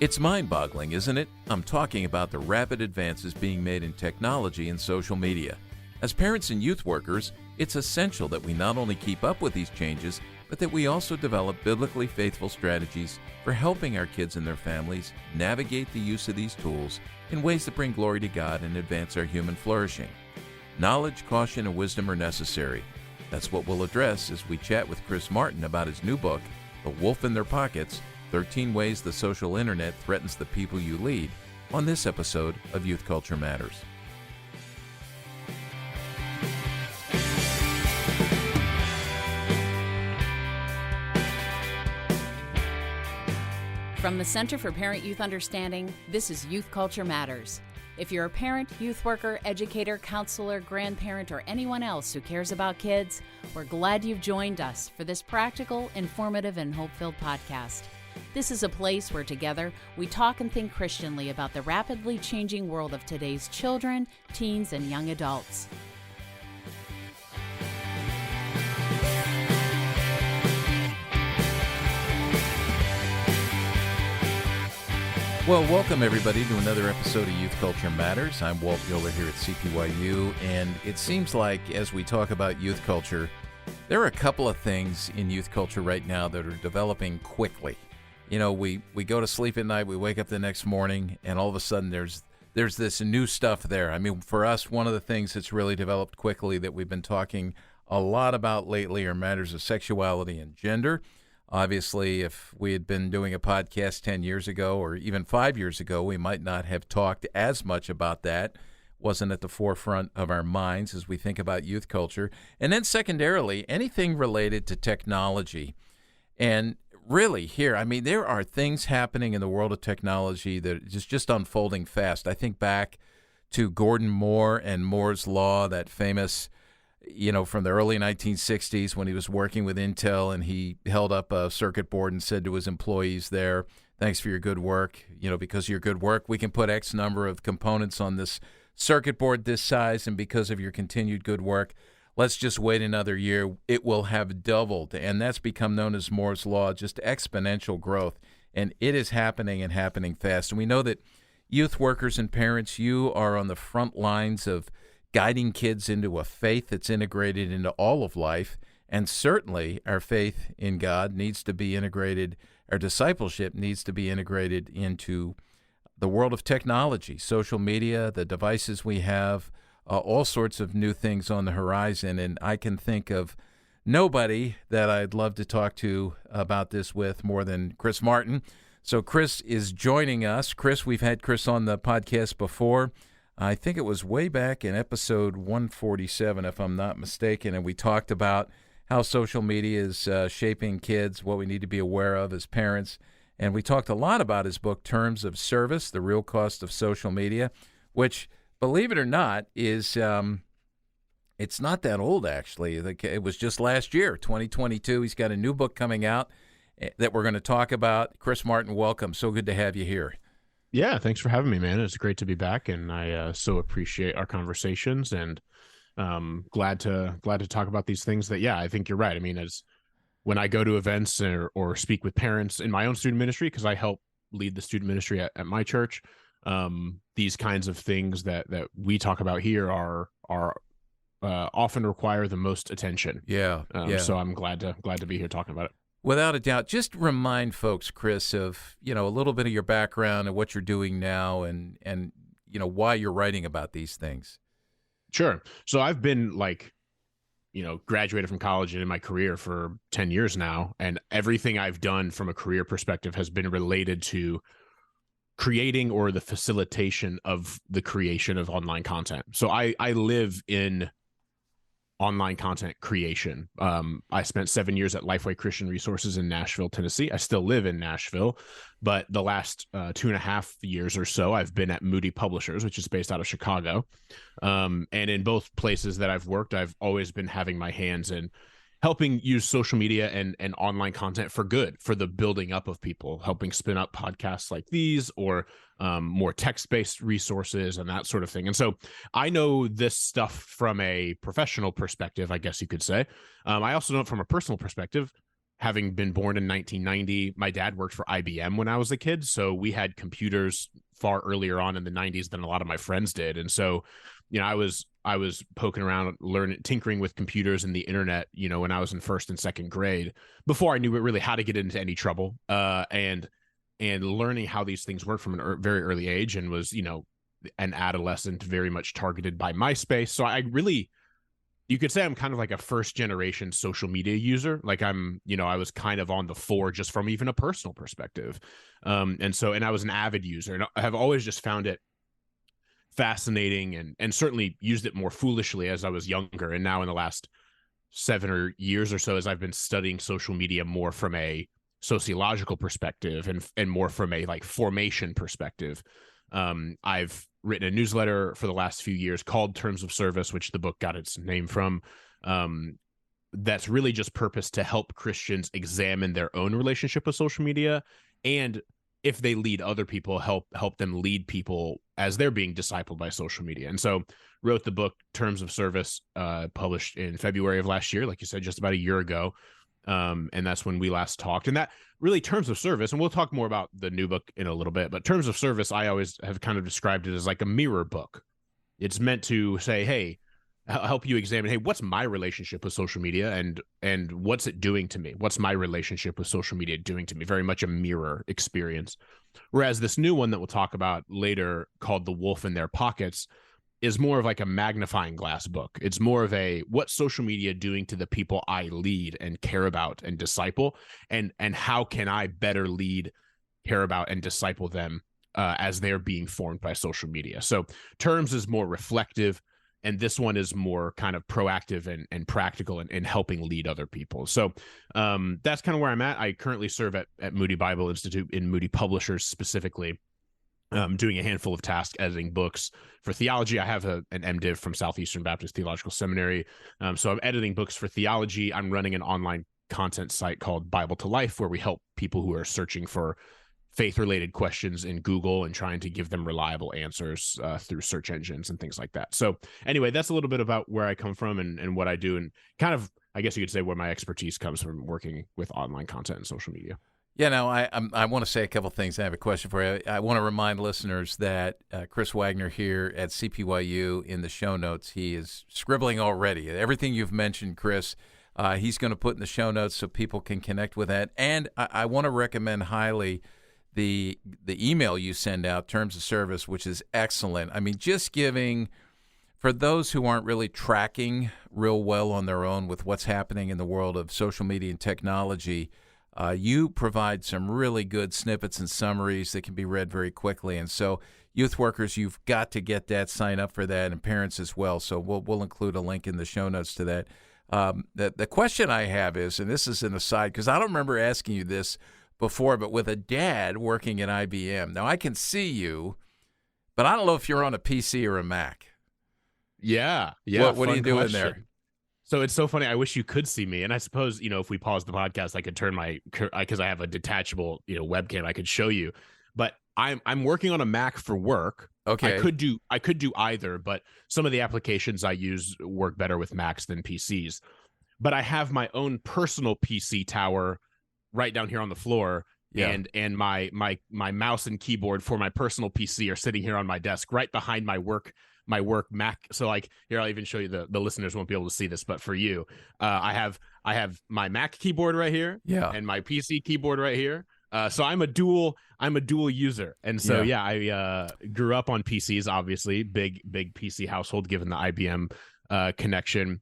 It's mind-boggling, isn't it? I'm talking about the rapid advances being made in technology and social media. As parents and youth workers, it's essential that we not only keep up with these changes, but that we also develop biblically faithful strategies for helping our kids and their families navigate the use of these tools in ways that bring glory to God and advance our human flourishing. Knowledge, caution, and wisdom are necessary. That's what we'll address as we chat with Chris Martin about his new book, The Wolf in Their Pockets, 13 Ways the Social Internet Threatens the People You Lead, on this episode of Youth Culture Matters. From the Center for Parent-Youth Understanding, this is Youth Culture Matters. If you're a parent, youth worker, educator, counselor, grandparent, or anyone else who cares about kids, we're glad you've joined us for this practical, informative, and hope-filled podcast. This is a place where together we talk and think Christianly about the rapidly changing world of today's children, teens, and young adults. Well, welcome everybody to another episode of Youth Culture Matters. I'm Walt Gilbert here at CPYU, and it seems like as we talk about youth culture, there are a couple of things in youth culture right now that are developing quickly. You know, we go to sleep at night, we wake up the next morning, and all of a sudden there's this new stuff there. I mean, for us, one of the things that's really developed quickly that we've been talking a lot about lately are matters of sexuality and gender. Obviously, if we had been doing a podcast 10 years ago or even 5 years ago, we might not have talked as much about that. Wasn't at the forefront of our minds as we think about youth culture. And then secondarily, anything related to technology. And really here, I mean, there are things happening in the world of technology that is just unfolding fast. I think back to Gordon Moore and Moore's Law, that famous, from the early 1960s when he was working with Intel and he held up a circuit board and said to his employees there, thanks for your good work. Because of your good work, we can put X number of components on this circuit board this size, and because of your continued good work, let's just wait another year. It will have doubled, and that's become known as Moore's Law, just exponential growth, and it is happening and happening fast. And we know that youth workers and parents, you are on the front lines of guiding kids into a faith that's integrated into all of life, and certainly our faith in God needs to be integrated, our discipleship needs to be integrated into the world of technology, social media, the devices we have, all sorts of new things on the horizon, and I can think of nobody that I'd love to talk to about this with more than Chris Martin. So Chris is joining us. Chris, we've had Chris on the podcast before. I think it was way back in episode 147, if I'm not mistaken, and we talked about how social media is shaping kids, what we need to be aware of as parents, and we talked a lot about his book, Terms of Service, The Real Cost of Social Media, which, believe it or not, is it's not that old, actually. It was just last year, 2022. He's got a new book coming out that we're going to talk about. Chris Martin, welcome. So good to have you here. Yeah, thanks for having me, man. It's great to be back, and I so appreciate our conversations, and glad to talk about these things that, I think you're right. I mean, as when I go to events or speak with parents in my own student ministry, because I help lead the student ministry at my church, these kinds of things that we talk about here are often require the most attention. Yeah. So I'm glad to be here talking about it. Without a doubt. Just remind folks, Chris, of a little bit of your background and what you're doing now, and why you're writing about these things. Sure. So I've been graduated from college and in my career for 10 years now, and everything I've done from a career perspective has been related to creating or the facilitation of the creation of online content. So I live in online content creation. I spent 7 years at Lifeway Christian Resources in Nashville, Tennessee. I still live in Nashville, but the last 2.5 years or so, I've been at Moody Publishers, which is based out of Chicago. And in both places that I've worked, I've always been having my hands in helping use social media and online content for good, for the building up of people, helping spin up podcasts like these or more text-based resources and that sort of thing. And so I know this stuff from a professional perspective, I guess you could say. I also know it from a personal perspective, having been born in 1990, my dad worked for IBM when I was a kid. So we had computers far earlier on in the 90s than a lot of my friends did. And so, I was poking around, tinkering with computers and the internet, when I was in first and second grade, before I knew really how to get into any trouble, and learning how these things work from a very early age, and was, an adolescent very much targeted by MySpace. So you could say I'm kind of like a first generation social media user. Like I was kind of on the fore just from even a personal perspective. And I was an avid user, and I have always just found it fascinating, and certainly used it more foolishly as I was younger. And now in the last 7 years or so, as I've been studying social media more from a sociological perspective and more from a like formation perspective, I've written a newsletter for the last few years called Terms of Service, which the book got its name from. That's really just purpose to help Christians examine their own relationship with social media, and if they lead other people, help them lead people as they're being discipled by social media. And so wrote the book Terms of Service, published in February of last year, like you said, just about a year ago. And that's when we last talked. And that really, Terms of Service, and we'll talk more about the new book in a little bit, but Terms of Service, I always have kind of described it as like a mirror book. It's meant to say, hey, help you examine, hey, what's my relationship with social media, and what's it doing to me? What's my relationship with social media doing to me? Very much a mirror experience. Whereas this new one that we'll talk about later, called The Wolf in Their Pockets, is more of like a magnifying glass book. It's more of a, what's social media doing to the people I lead and care about and disciple, and how can I better lead, care about, and disciple them as they're being formed by social media. So Terms is more reflective, and this one is more kind of proactive and practical in helping lead other people. So that's kind of where I'm at. I currently serve at Moody Bible Institute in Moody Publishers specifically, doing a handful of tasks, editing books for theology. I have an MDiv from Southeastern Baptist Theological Seminary. So I'm editing books for theology. I'm running an online content site called Bible to Life, where we help people who are searching for faith-related questions in Google and trying to give them reliable answers through search engines and things like that. So anyway, that's a little bit about where I come from and what I do, and kind of, I guess you could say, where my expertise comes from working with online content and social media. Yeah, now I want to say a couple things. I have a question for you. I want to remind listeners that Chris Wagner here at CPYU, in the show notes, he is scribbling already. Everything you've mentioned, Chris, he's going to put in the show notes so people can connect with that. And I want to recommend highly the email you send out, Terms of Service, which is excellent. I mean, just giving, for those who aren't really tracking real well on their own with what's happening in the world of social media and technology, you provide some really good snippets and summaries that can be read very quickly. And so youth workers, you've got to get that, sign up for that, and parents as well. So we'll include a link in the show notes to that. The question I have is, and this is an aside, because I don't remember asking you this before, but with a dad working at IBM, now I can see you, but I don't know if you're on a PC or a Mac. Yeah. What are you doing there? So it's so funny. I wish you could see me. And I suppose, if we pause the podcast, I could turn because I have a detachable, webcam, I could show you. But I'm working on a Mac for work. Okay. I could do either, but some of the applications I use work better with Macs than PCs. But I have my own personal PC tower right down here on the floor. Yeah. And my mouse and keyboard for my personal PC are sitting here on my desk right behind my work Mac. So like, here, I'll even show you, the listeners won't be able to see this, but for you, I have my Mac keyboard right here, and my PC keyboard right here. So I'm a dual user. And so, I grew up on PCs, obviously, big PC household, given the IBM connection.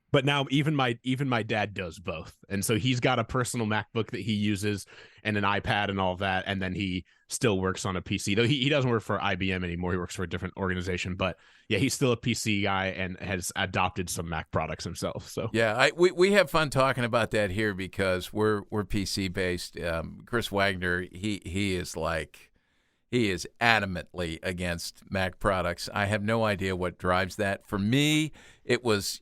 But now even my dad does both. And so he's got a personal MacBook that he uses and an iPad and all of that. And then he still works on a PC, though he doesn't work for IBM anymore. He works for a different organization. But yeah, he's still a PC guy and has adopted some Mac products himself. So yeah, we have fun talking about that here because we're PC based. Chris Wagner, he is adamantly against Mac products. I have no idea what drives that. For me, it was,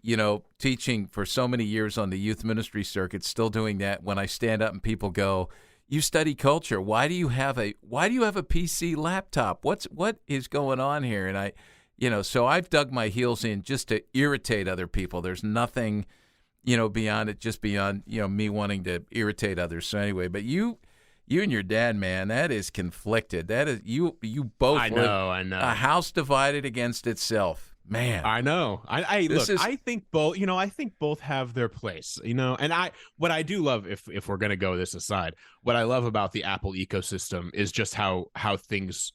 teaching for so many years on the youth ministry circuit, still doing that. When I stand up and people go, "You study culture. Why do you have a PC laptop? What is going on here?" And so I've dug my heels in just to irritate other people. There's nothing, beyond it, just beyond, me wanting to irritate others. So anyway, but you and your dad, man, that is conflicted. That is, you both I know. a house divided against itself. Man, I know. I think both. I think both have their place. And what I do love, if we're gonna go this aside, what I love about the Apple ecosystem is just how things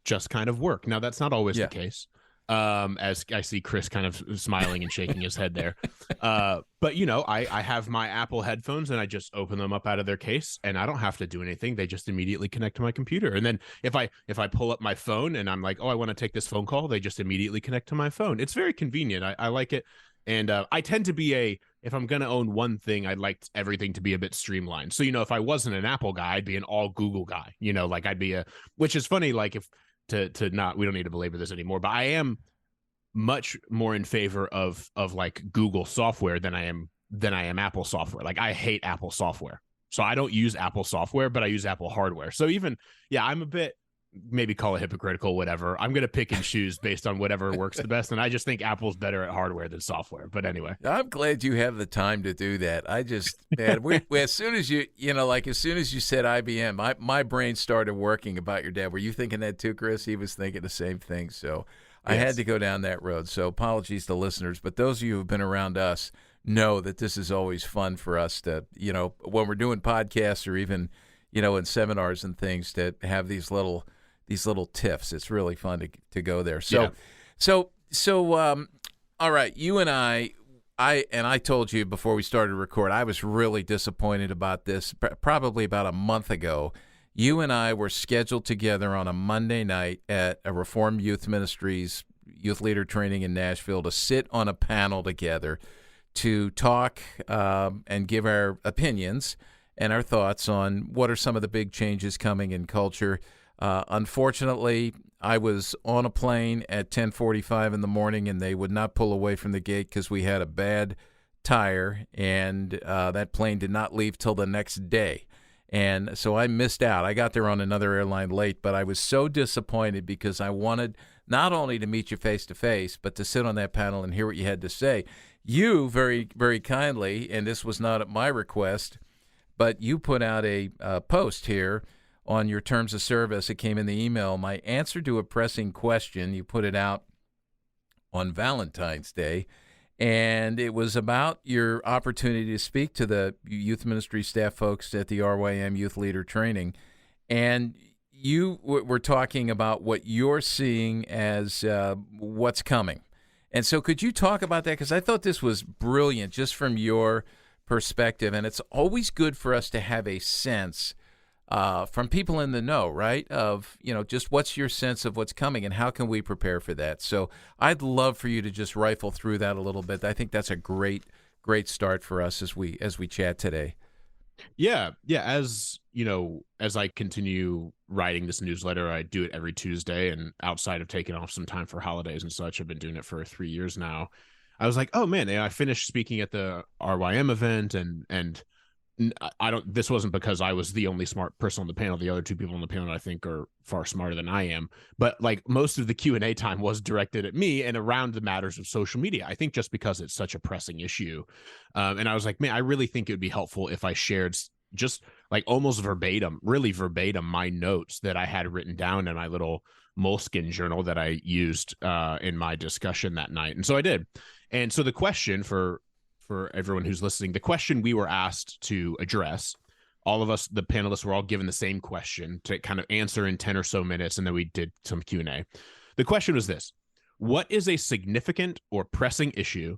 just kind of work. Now that's not always the case. As I see Chris kind of smiling and shaking his head there. But I have my Apple headphones and I just open them up out of their case and I don't have to do anything. They just immediately connect to my computer. And then if I pull up my phone and I'm like, oh, I want to take this phone call, they just immediately connect to my phone. It's very convenient. I like it. And I tend to be if I'm going to own one thing, I'd like everything to be a bit streamlined. So, if I wasn't an Apple guy, I'd be an all Google guy, like I'd be which is funny, like if, we don't need to belabor this anymore, but I am much more in favor of like Google software than I am Apple software. Like I hate Apple software. So I don't use Apple software, but I use Apple hardware. So even, I'm a bit, maybe call it hypocritical, whatever. I'm going to pick and choose based on whatever works the best. And I just think Apple's better at hardware than software. But anyway. I'm glad you have the time to do that. I just, man, as soon as you said IBM, my brain started working about your dad. Were you thinking that too, Chris? He was thinking the same thing. So I had to go down that road. So apologies to listeners. But those of you who have been around us know that this is always fun for us to, when we're doing podcasts or even, in seminars and things, to have these little tiffs. It's really fun to go there. So, all right, you and I told you before we started to record, I was really disappointed about this. Probably about a month ago, you and I were scheduled together on a Monday night at a Reformed Youth Ministries youth leader training in Nashville to sit on a panel together to talk and give our opinions and our thoughts on what are some of the big changes coming in culture. Unfortunately, I was on a plane at 10:45 in the morning, and they would not pull away from the gate because we had a bad tire, and that plane did not leave till the next day. And so I missed out. I got there on another airline late, but I was so disappointed because I wanted not only to meet you face-to-face, but to sit on that panel and hear what you had to say. You very, very kindly, and this was not at my request, but you put out a post here on your terms of service. It came in the email. My answer to a pressing question. You put it out on Valentine's Day, and it was about your opportunity to speak to the youth ministry staff folks at the RYM Youth Leader Training. And you were talking about what you're seeing as what's coming. And so could you talk about that? Because I thought this was brilliant just from your perspective. And it's always good for us to have a sense from people in the know, right, of, just what's your sense of what's coming and how can we prepare for that? So I'd love for you to just rifle through that a little bit. I think that's a great start for us as we chat today. Yeah. As I continue writing this newsletter, I do it every Tuesday, and outside of taking off some time for holidays and such, I've been doing it for 3 years now. I was like, oh man, I finished speaking at the RYM event, and this wasn't because I was the only smart person on the panel. The other two people on the panel, I think, are far smarter than I am. But like most of the Q&A time was directed at me and around the matters of social media. I think just because it's such a pressing issue. And I was like, man, I really think it would be helpful if I shared just like almost verbatim, my notes that I had written down in my little Moleskine journal that I used in my discussion that night. And so I did. And so the question for everyone who's listening, the question we were asked to address, all of us, the panelists, were all given the same question to kind of answer in 10 or so minutes, and then we did some Q&A. The question was this: what is a significant or pressing issue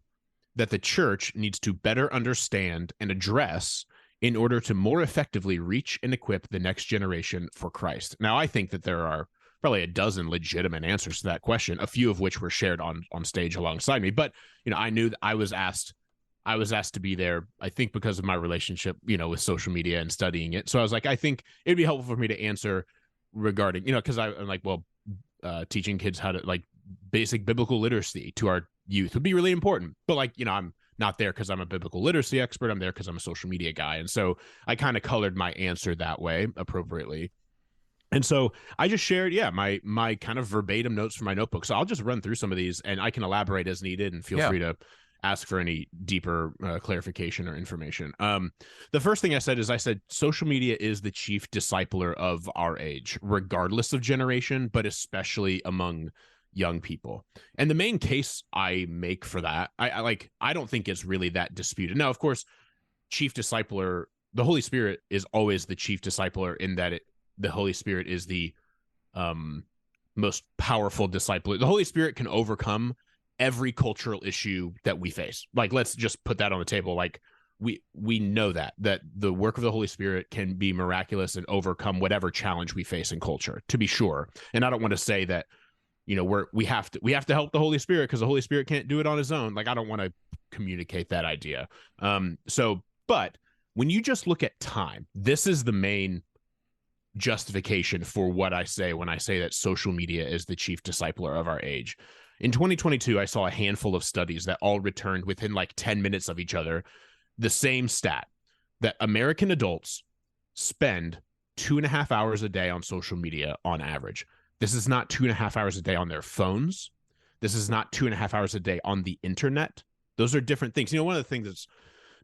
that the church needs to better understand and address in order to more effectively reach and equip the next generation for Christ? Now, I think that there are probably a dozen legitimate answers to that question, a few of which were shared on stage alongside me. But, I knew that I was asked to be there, I think, because of my relationship, with social media and studying it. So I was like, I think it'd be helpful for me to answer regarding, because I'm like, well, teaching kids how to, like, basic biblical literacy to our youth would be really important. But like, I'm not there because I'm a biblical literacy expert. I'm there because I'm a social media guy. And so I kind of colored my answer that way appropriately. And so I just shared, my kind of verbatim notes from my notebook. So I'll just run through some of these and I can elaborate as needed, and feel free to ask for any deeper clarification or information. The first thing I said is social media is the chief discipler of our age, regardless of generation, but especially among young people. And the main case I make for that, I don't think it's really that disputed. Now, of course, chief discipler, the Holy Spirit is always the chief discipler in that the Holy Spirit is the most powerful discipler. The Holy Spirit can overcome every cultural issue that we face. Like, let's just put that on the table. Like, we know that the work of the Holy Spirit can be miraculous and overcome whatever challenge we face in culture, to be sure. And I don't want to say that, we have to help the Holy Spirit because the Holy Spirit can't do it on his own. Like, I don't want to communicate that idea. But when you just look at time, this is the main justification for what I say when I say that social media is the chief discipler of our age. In 2022, I saw a handful of studies that all returned within like 10 minutes of each other the same stat, that American adults spend 2.5 hours a day on social media on average. This is not 2.5 hours a day on their phones. This is not 2.5 hours a day on the internet. Those are different things. One of the things that's,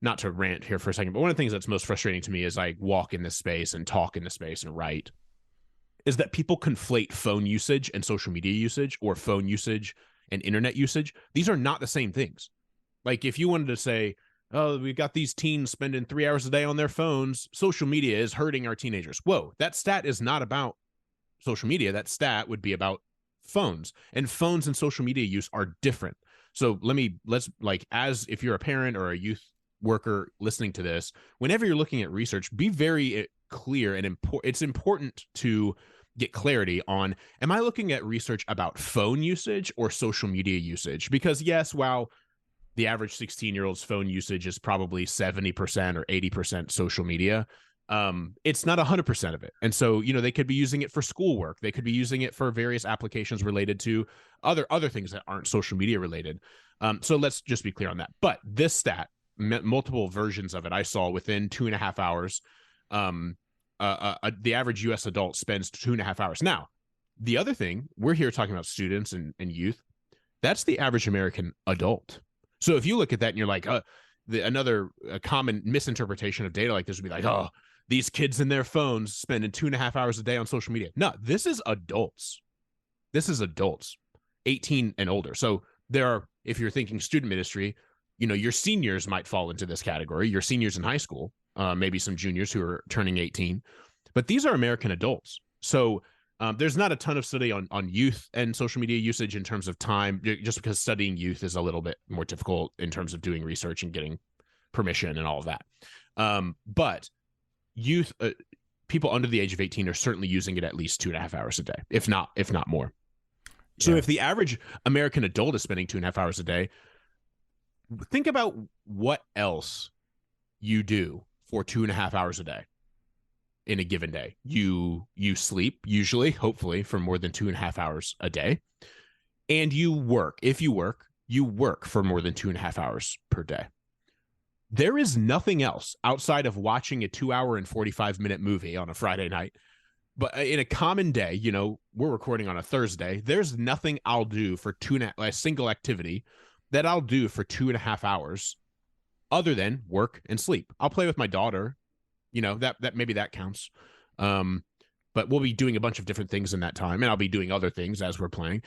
not to rant here for a second, but one of the things that's most frustrating to me as I walk in this space and talk in this space and write is that people conflate phone usage and social media usage, or phone usage and internet usage. These are not the same things. Like, if you wanted to say, oh, we've got these teens spending 3 hours a day on their phones, social media is hurting our teenagers. Whoa, that stat is not about social media. That stat would be about phones, and phones and social media use are different. So as if you're a parent or a youth worker listening to this, whenever you're looking at research, be very clear and it's important to get clarity on, am I looking at research about phone usage or social media usage? Because yes, while the average 16-year-old's phone usage is probably 70% or 80% social media, it's not 100% of it. And so, they could be using it for schoolwork. They could be using it for various applications related to other things that aren't social media related. So let's just be clear on that. But this stat, multiple versions of it, I saw within 2.5 hours. The average U.S. adult spends 2.5 hours. Now, the other thing, we're here talking about students and youth. That's the average American adult. So if you look at that and you're like, another common misinterpretation of data like this would be like, oh, these kids in their phones spending 2.5 hours a day on social media. No, this is adults. This is adults, 18 and older. So if you're thinking student ministry, your seniors might fall into this category. Your seniors in high school, maybe some juniors who are turning 18, but these are American adults. So there's not a ton of study on youth and social media usage in terms of time, just because studying youth is a little bit more difficult in terms of doing research and getting permission and all of that. But youth, people under the age of 18 are certainly using it at least 2.5 hours a day, if not more. So if the average American adult is spending 2.5 hours a day, think about what else you do for 2.5 hours a day in a given day. You sleep, usually, hopefully, for more than 2.5 hours a day. And you work. If you work for more than 2.5 hours per day. There is nothing else outside of watching a 2-hour and 45-minute movie on a Friday night. But in a common day, we're recording on a Thursday. There's nothing I'll do for a single activity that I'll do for 2.5 hours other than work and sleep. I'll play with my daughter, that maybe that counts. But we'll be doing a bunch of different things in that time, and I'll be doing other things as we're playing.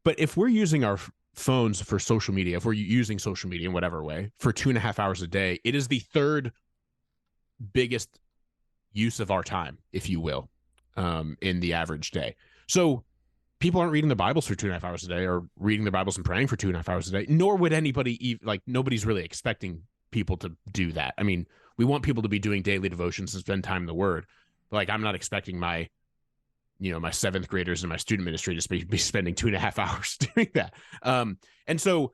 But if we're using our phones for social media, if we're using social media in whatever way for 2.5 hours a day, it is the third biggest use of our time, if you will, in the average day. So people aren't reading the Bibles for 2.5 hours a day, or reading the Bibles and praying for 2.5 hours a day, nor would anybody nobody's really expecting people to do that. I mean, we want people to be doing daily devotions and spend time in the Word. But I'm not expecting my seventh graders in my student ministry to be spending 2.5 hours doing that. And so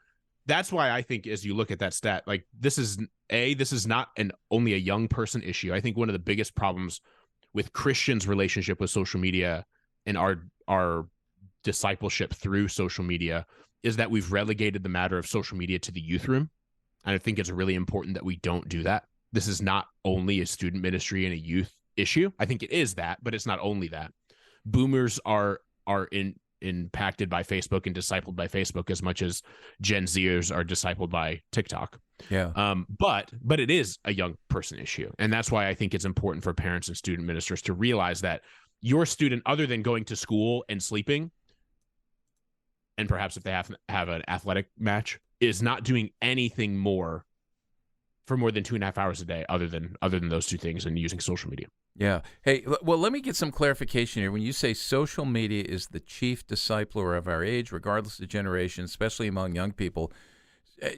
that's why I think, as you look at that stat, this is not only a young person issue. I think one of the biggest problems with Christians' relationship with social media and our discipleship through social media is that we've relegated the matter of social media to the youth room. And I think it's really important that we don't do that. This is not only a student ministry and a youth issue. I think it is that, but it's not only that. Boomers are impacted by Facebook and discipled by Facebook as much as Gen Zers are discipled by TikTok. Yeah. But it is a young person issue. And that's why I think it's important for parents and student ministers to realize that your student, other than going to school and sleeping, and perhaps if they have an athletic match, is not doing anything more for more than 2.5 hours a day other than those two things and using social media. Yeah. Hey, well, let me get some clarification here. When you say social media is the chief discipler of our age, regardless of generation, especially among young people,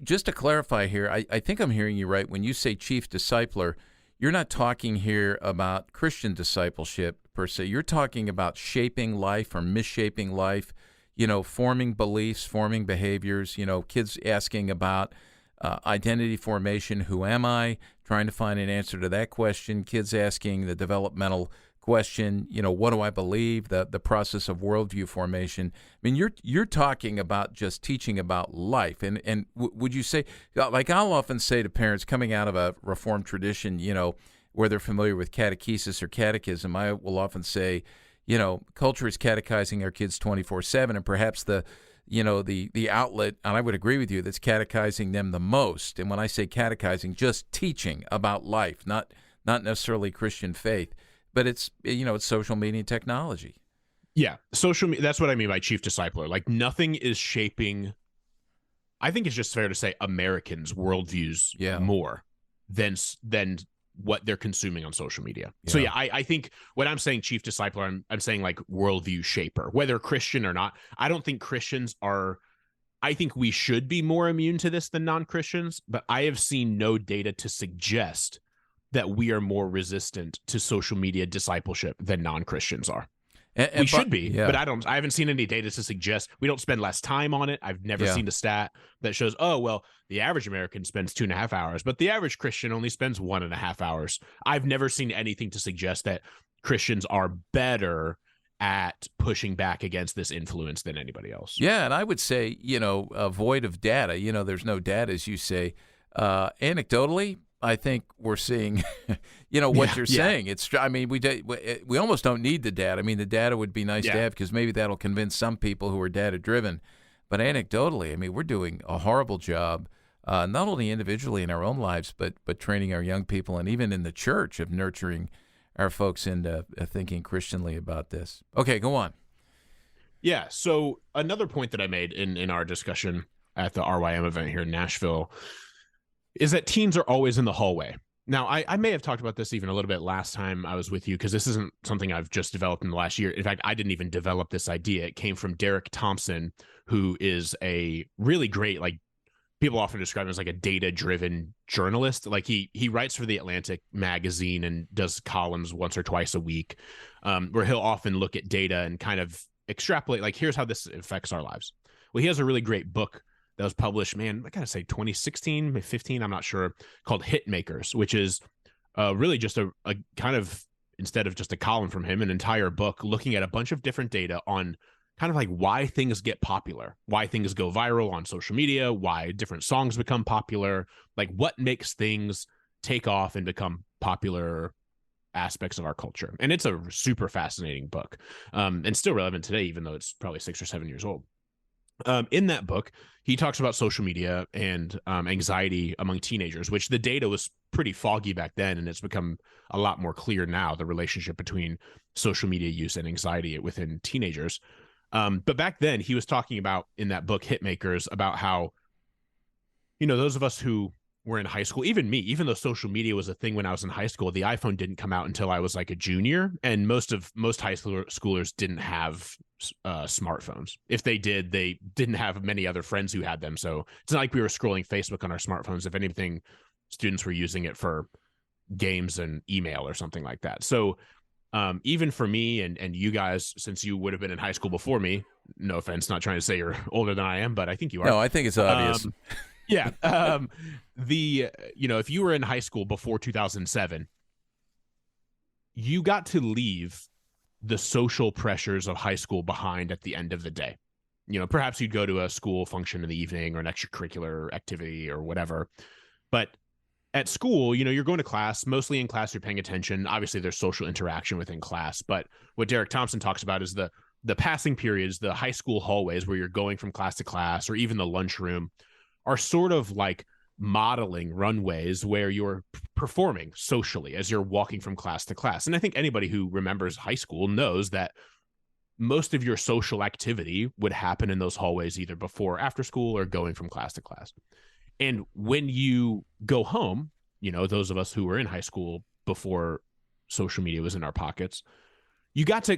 just to clarify here, I think I'm hearing you right. When you say chief discipler, you're not talking here about Christian discipleship per se. You're talking about shaping life or misshaping life, forming beliefs, forming behaviors, kids asking about identity formation, who am I? Trying to find an answer to that question. Kids asking the developmental question, what do I believe? The process of worldview formation. I mean, you're talking about just teaching about life. And would you say, like I'll often say to parents coming out of a Reformed tradition, where they're familiar with catechesis or catechism, I will often say, culture is catechizing our kids 24/7, and perhaps the outlet, and I would agree with you, that's catechizing them the most. And when I say catechizing, just teaching about life, not necessarily Christian faith, but it's social media and technology. Yeah, social media. That's what I mean by chief discipler. Like nothing is shaping. I think it's just fair to say Americans' worldviews more than what they're consuming on social media. Yeah. So yeah, I think when I'm saying chief discipler, I'm saying like worldview shaper, whether Christian or not. I don't think Christians are, I think we should be more immune to this than non-Christians, but I have seen no data to suggest that we are more resistant to social media discipleship than non-Christians are. And we should be, but I haven't seen any data to suggest we don't spend less time on it. I've never seen a stat that shows, oh, well, the average American spends 2.5 hours, but the average Christian only spends 1.5 hours. I've never seen anything to suggest that Christians are better at pushing back against this influence than anybody else. Yeah. And I would say, void of data, there's no data, as you say, anecdotally, I think we're seeing, what you're saying. It's, I mean, we almost don't need the data. I mean, the data would be nice to have because maybe that'll convince some people who are data driven. But anecdotally, I mean, we're doing a horrible job, not only individually in our own lives, but training our young people and even in the church of nurturing our folks into thinking Christianly about this. Okay, go on. Yeah. So another point that I made in our discussion at the RYM event here in Nashville is that teens are always in the hallway. Now, I may have talked about this even a little bit last time I was with you, because this isn't something I've just developed in the last year. In fact, I didn't even develop this idea. It came from Derek Thompson, who is a really great, like, people often describe him as like a data-driven journalist. Like he writes for the Atlantic magazine and does columns once or twice a week, where he'll often look at data and kind of extrapolate, like, here's how this affects our lives. Well, he has a really great book that was published, I gotta say 2016, 15, I'm not sure, called Hitmakers, which is really just a kind of, instead of just a column from him, an entire book looking at a bunch of different data on kind of like why things get popular, why things go viral on social media, why different songs become popular, like what makes things take off and become popular aspects of our culture. And it's a super fascinating book, and still relevant today, even though it's probably 6 or 7 years old. In that book, he talks about social media and anxiety among teenagers, which the data was pretty foggy back then, and it's become a lot more clear now, the relationship between social media use and anxiety within teenagers. But back then, he was talking about, in that book, Hitmakers, about how, those of us who were in high school, even me, even though social media was a thing when I was in high school, the iPhone didn't come out until I was like a junior, and most high schoolers didn't have smartphones. If they did, they didn't have many other friends who had them. So it's not like we were scrolling Facebook on our smartphones. If anything, students were using it for games and email or something like that. So even for me and you guys, since you would have been in high school before me, no offense, not trying to say you're older than I am, but I think you are. No, I think it's obvious. Yeah. If you were in high school before 2007, you got to leave the social pressures of high school behind at the end of the day. Perhaps you'd go to a school function in the evening or an extracurricular activity or whatever. But at school, you're going to class, mostly in class, you're paying attention. Obviously, there's social interaction within class. But what Derek Thompson talks about is the the passing periods, the high school hallways where you're going from class to class, or even the lunchroom, are sort of like modeling runways where you're performing socially as you're walking from class to class. And I think anybody who remembers high school knows that most of your social activity would happen in those hallways either before or after school or going from class to class. And when you go home, you know, those of us who were in high school before social media was in our pockets, you got to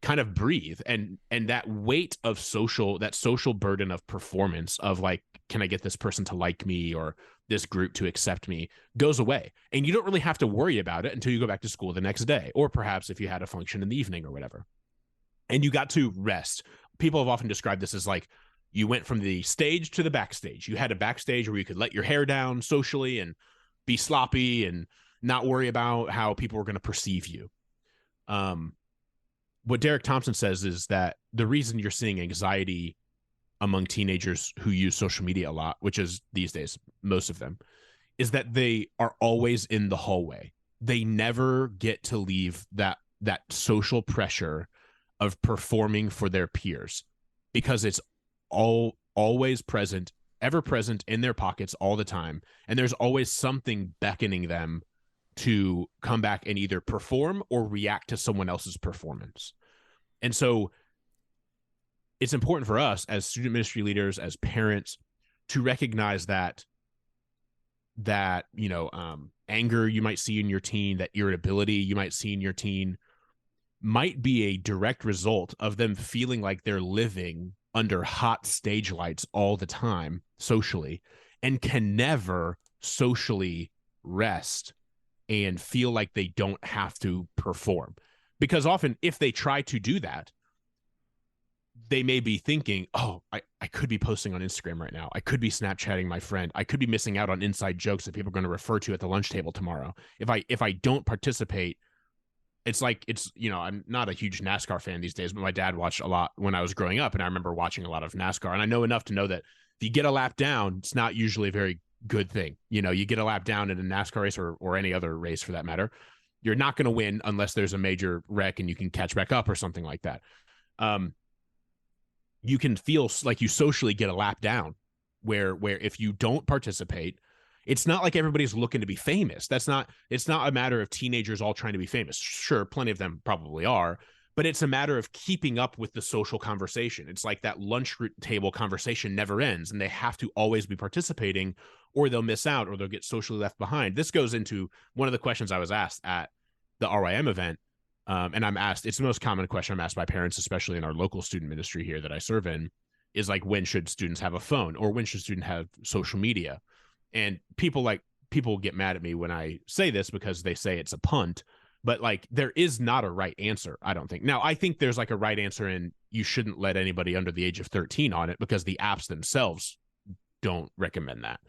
kind of breathe, and that weight of that social burden of performance of like, can I get this person to like me or this group to accept me, goes away. And you don't really have to worry about it until you go back to school the next day, or perhaps if you had a function in the evening or whatever. And you got to rest. People have often described this as like, you went from the stage to the backstage. You had a backstage where you could let your hair down socially and be sloppy and not worry about how people were going to perceive you. What Derek Thompson says is that the reason you're seeing anxiety among teenagers who use social media a lot, which is these days, most of them, is that they are always in the hallway. They never get to leave that social pressure of performing for their peers, because it's always present, ever present in their pockets all the time. And there's always something beckoning them to come back and either perform or react to someone else's performance. And so it's important for us as student ministry leaders, as parents, to recognize that anger you might see in your teen, that irritability you might see in your teen, might be a direct result of them feeling like they're living under hot stage lights all the time socially, and can never socially rest and feel like they don't have to perform. Because often if they try to do that, they may be thinking, oh, I could be posting on Instagram right now. I could be Snapchatting my friend. I could be missing out on inside jokes that people are going to refer to at the lunch table tomorrow. If I don't participate, it's like, I'm not a huge NASCAR fan these days, but my dad watched a lot when I was growing up, and I remember watching a lot of NASCAR. And I know enough to know that if you get a lap down, it's not usually a very good thing. You get a lap down in a NASCAR race or any other race for that matter, you're not going to win unless there's a major wreck and you can catch back up or something like that. You can feel like you socially get a lap down where if you don't participate, it's not like everybody's looking to be famous. It's not a matter of teenagers all trying to be famous. Sure, plenty of them probably are, but it's a matter of keeping up with the social conversation. It's like that lunch table conversation never ends, and they have to always be participating, or they'll miss out, or they'll get socially left behind. This goes into one of the questions I was asked at the RYM event. And I'm asked, it's the most common question I'm asked by parents, especially in our local student ministry here that I serve in, is like, when should students have a phone, or when should students have social media? And people get mad at me when I say this because they say it's a punt, but like, there is not a right answer, I don't think. Now, I think there's like a right answer, and you shouldn't let anybody under the age of 13 on it, because the apps themselves don't recommend that.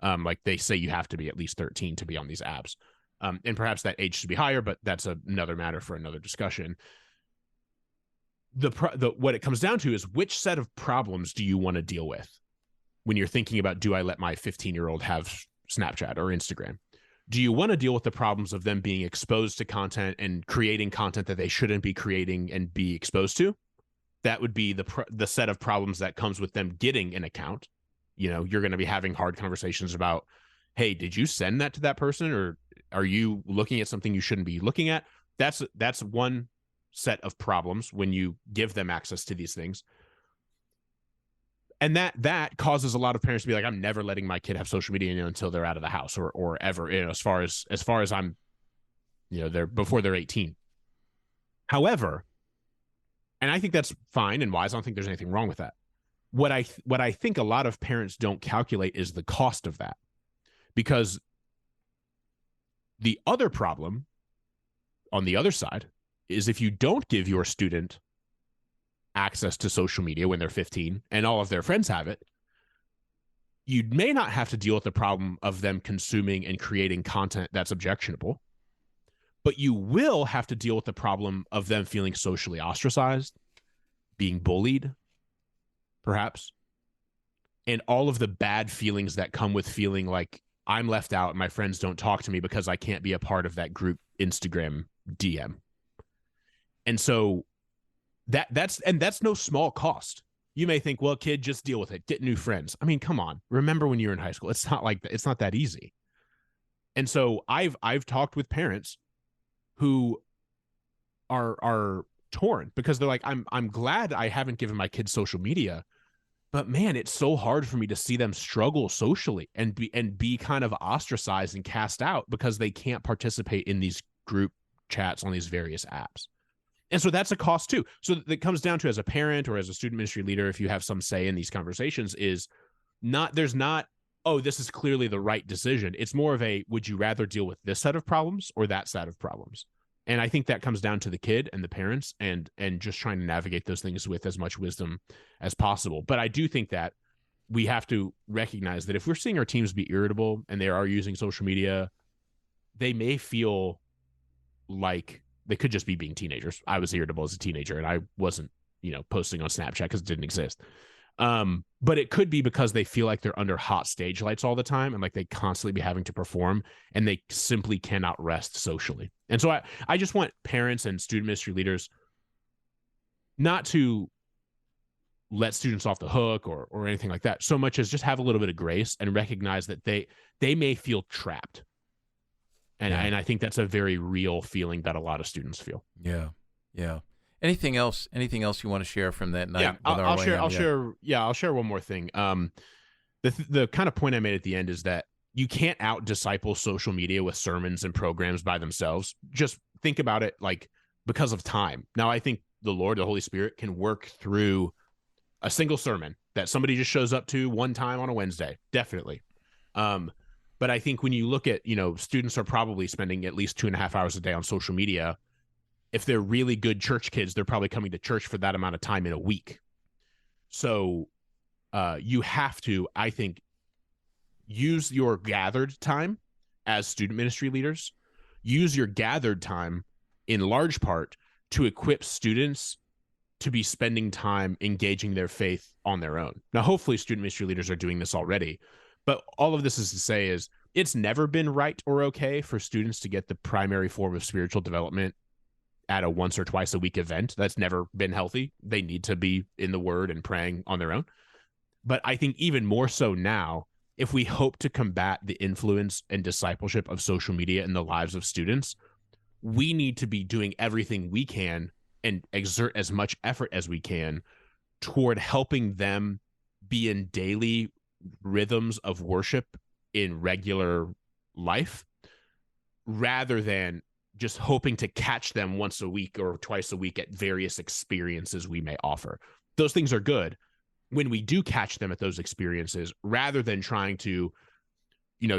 Like, they say you have to be at least 13 to be on these apps. And perhaps that age should be higher, but that's another matter for another discussion. What it comes down to is, which set of problems do you want to deal with when you're thinking about, do I let my 15-year-old have Snapchat or Instagram? Do you want to deal with the problems of them being exposed to content and creating content that they shouldn't be creating and be exposed to? That would be the set of problems that comes with them getting an account. You're going to be having hard conversations about, hey, did you send that to that person, or are you looking at something you shouldn't be looking at? That's one set of problems when you give them access to these things. And that causes a lot of parents to be like, I'm never letting my kid have social media until they're out of the house, or ever, as far as I'm, they're before they're 18. However, and I think that's fine and wise. I don't think there's anything wrong with that. What I think a lot of parents don't calculate is the cost of that, because the other problem on the other side is, if you don't give your student access to social media when they're 15 and all of their friends have it, you may not have to deal with the problem of them consuming and creating content that's objectionable, but you will have to deal with the problem of them feeling socially ostracized, being bullied, perhaps, and all of the bad feelings that come with feeling like I'm left out and my friends don't talk to me because I can't be a part of that group Instagram DM. And so that's no small cost. You may think, well, kid, just deal with it, get new friends. I mean, come on. Remember when you were in high school? It's not that easy. And so I've talked with parents who are torn because they're like, I'm glad I haven't given my kids social media, but man, it's so hard for me to see them struggle socially and be kind of ostracized and cast out because they can't participate in these group chats on these various apps. And so that's a cost too. So that comes down to, as a parent or as a student ministry leader, if you have some say in these conversations, there's not, oh, this is clearly the right decision. It's more of a, would you rather deal with this set of problems or that set of problems? And I think that comes down to the kid and the parents and just trying to navigate those things with as much wisdom as possible. But I do think that we have to recognize that if we're seeing our teams be irritable and they are using social media, they may feel like they could just be being teenagers. I was irritable as a teenager and I wasn't, posting on Snapchat because it didn't exist. But it could be because they feel like they're under hot stage lights all the time and like they constantly be having to perform and they simply cannot rest socially. And so I just want parents and student ministry leaders not to let students off the hook or anything like that, so much as just have a little bit of grace and recognize that they may feel trapped. And I think that's a very real feeling that a lot of students feel. Yeah. Yeah. Anything else you want to share from that night? Yeah, I'll share one more thing. The kind of point I made at the end is that you can't out disciple social media with sermons and programs by themselves. Just think about it like because of time. Now, I think the Lord, the Holy Spirit, can work through a single sermon that somebody just shows up to one time on a Wednesday. Definitely. But I think when you look at, students are probably spending at least 2.5 hours a day on social media. If they're really good church kids, they're probably coming to church for that amount of time in a week. So you have to, I think, use your gathered time as student ministry leaders. Use your gathered time in large part to equip students to be spending time engaging their faith on their own. Now, hopefully student ministry leaders are doing this already. But all of this is to say is it's never been right or okay for students to get the primary form of spiritual development at a once or twice a week event. That's never been healthy. They need to be in the Word and praying on their own. But I think even more so now, if we hope to combat the influence and discipleship of social media in the lives of students, we need to be doing everything we can and exert as much effort as we can toward helping them be in daily rhythms of worship in regular life, rather than just hoping to catch them once a week or twice a week at various experiences we may offer. Those things are good when we do catch them at those experiences, rather than trying to,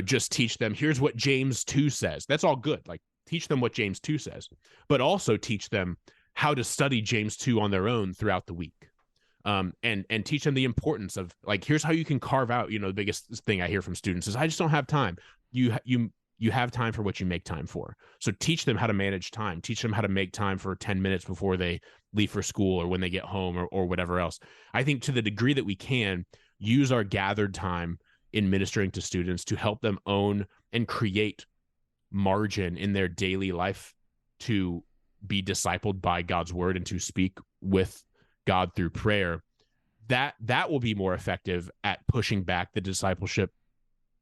just teach them, here's what James 2 says. That's all good. Like, teach them what James 2 says, but also teach them how to study James 2 on their own throughout the week. And teach them the importance of, like, here's how you can carve out, the biggest thing I hear from students is, I just don't have time. You have time for what you make time for. So teach them how to manage time, teach them how to make time for 10 minutes before they leave for school or when they get home or whatever else. I think to the degree that we can, use our gathered time in ministering to students to help them own and create margin in their daily life to be discipled by God's word and to speak with God through prayer. That will be more effective at pushing back the discipleship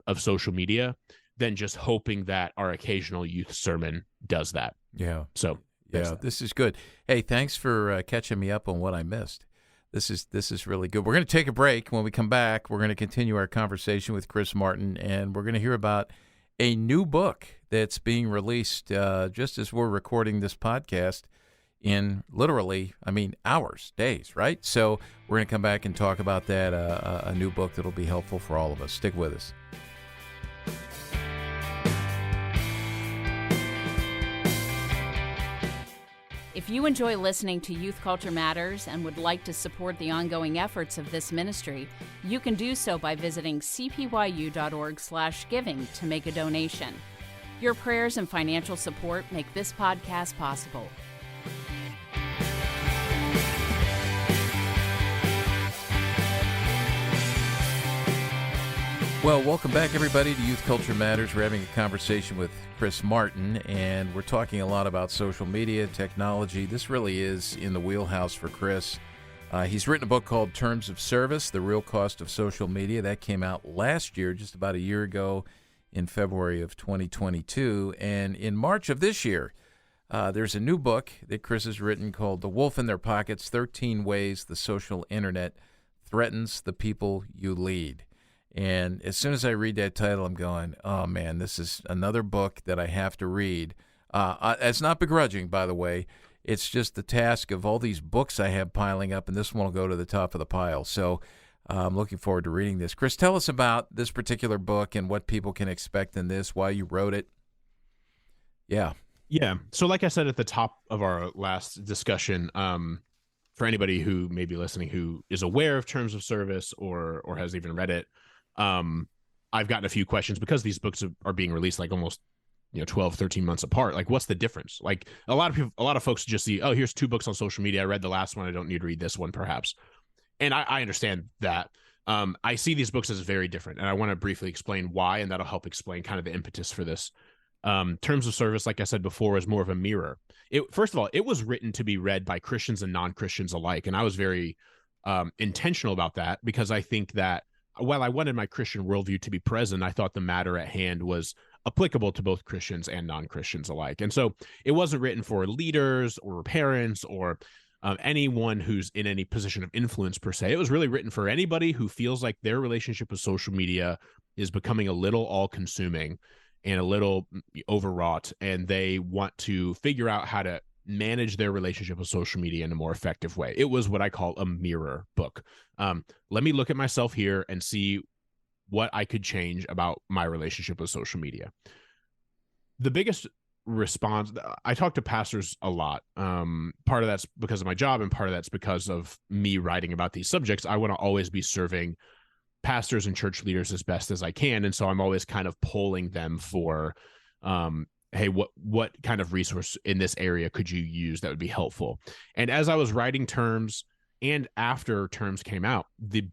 of social media than just hoping that our occasional youth sermon does that. Yeah. So this is good. Hey, thanks for catching me up on what I missed. This is really good. We're going to take a break. When we come back, we're going to continue our conversation with Chris Martin, and we're going to hear about a new book that's being released just as we're recording this podcast in literally, hours, days, right? So we're going to come back and talk about that, a new book that'll be helpful for all of us. Stick with us. If you enjoy listening to Youth Culture Matters and would like to support the ongoing efforts of this ministry, you can do so by visiting cpyu.org/giving to make a donation. Your prayers and financial support make this podcast possible. Well, welcome back, everybody, to Youth Culture Matters. We're having a conversation with Chris Martin, and we're talking a lot about social media, technology. This really is in the wheelhouse for Chris. He's written a book called Terms of Service, The Real Cost of Social Media. That came out last year, just about a year ago, in February of 2022. And in March of this year, there's a new book that Chris has written called The Wolf in Their Pockets, 13 Ways the Social Internet Threatens the People You Lead. And as soon as I read that title, I'm going, oh, man, this is another book that I have to read. It's not begrudging, by the way. It's just the task of all these books I have piling up, and this one will go to the top of the pile. So I'm looking forward to reading this. Chris, tell us about this particular book and what people can expect in this, why you wrote it. Yeah. Yeah. So like I said at the top of our last discussion, for anybody who may be listening who is aware of Terms of Service or has even read it, I've gotten a few questions because these books are being released like almost 12, 13 months apart. Like, what's the difference? Like a lot of folks just see, oh, here's 2 books on social media. I read the last one. I don't need to read this one, perhaps. And I understand that. I see these books as very different, and I want to briefly explain why, and that'll help explain kind of the impetus for this. Terms of Service, like I said before, is more of a mirror. First of all, it was written to be read by Christians and non-Christians alike, and I was very intentional about that because I think that while I wanted my Christian worldview to be present, I thought the matter at hand was applicable to both Christians and non-Christians alike. And so it wasn't written for leaders or parents or anyone who's in any position of influence per se. It was really written for anybody who feels like their relationship with social media is becoming a little all-consuming and a little overwrought, and they want to figure out how to manage their relationship with social media in a more effective way. It was what I call a mirror book. Let me look at myself here and see what I could change about my relationship with social media. The biggest response, I talk to pastors a lot. Part of that's because of my job, and part of that's because of me writing about these subjects. I want to always be serving pastors and church leaders as best as I can. And so I'm always kind of polling them for, hey, what kind of resource in this area could you use that would be helpful? And as I was writing Terms and after Terms came out, the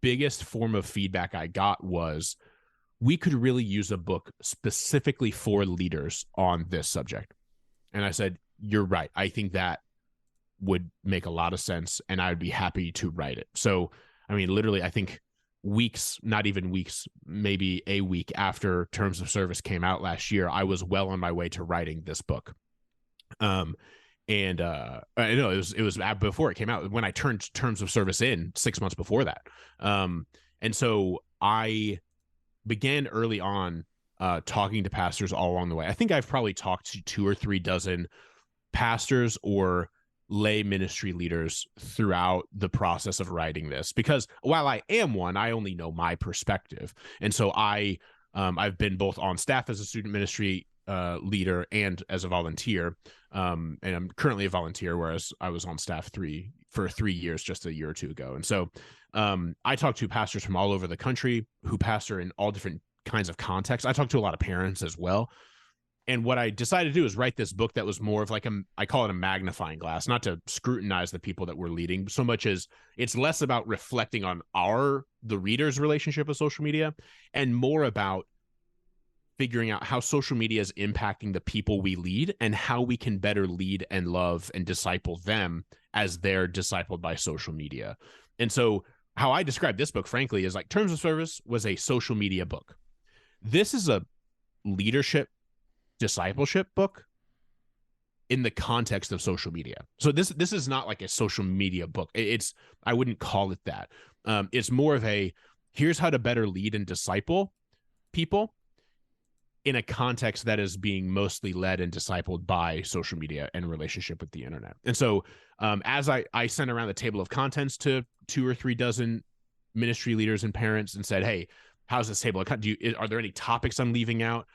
biggest form of feedback I got was, we could really use a book specifically for leaders on this subject. And I said, you're right. I think that would make a lot of sense, and I'd be happy to write it. So, I mean, literally, I think weeks, not even weeks, maybe a week after Terms of Service came out last year, I was well on my way to writing this book. I know it was before it came out, when I turned Terms of Service in 6 months before that. And so I began early on talking to pastors all along the way. I think I've probably talked to 2 or 3 dozen pastors or lay ministry leaders throughout the process of writing this, because while I am one, I only know my perspective. And so I've been both on staff as a student ministry leader and as a volunteer. And I'm currently a volunteer, whereas I was on staff for 3 years, just a year or 2 ago. And so I talk to pastors from all over the country who pastor in all different kinds of contexts. I talk to a lot of parents as well. And what I decided to do is write this book that was more of like I call it a magnifying glass, not to scrutinize the people that we're leading so much as it's less about reflecting on the reader's relationship with social media and more about figuring out how social media is impacting the people we lead and how we can better lead and love and disciple them as they're discipled by social media. And so how I describe this book, frankly, is like Terms of Service was a social media book. This is a leadership discipleship book in the context of social media. So this is not like a social media book. I wouldn't call it that. It's more of here's how to better lead and disciple people in a context that is being mostly led and discipled by social media and relationship with the internet. And so as I sent around the table of contents to 2 or 3 dozen ministry leaders and parents and said, hey, how's this table? Are there any topics I'm leaving out?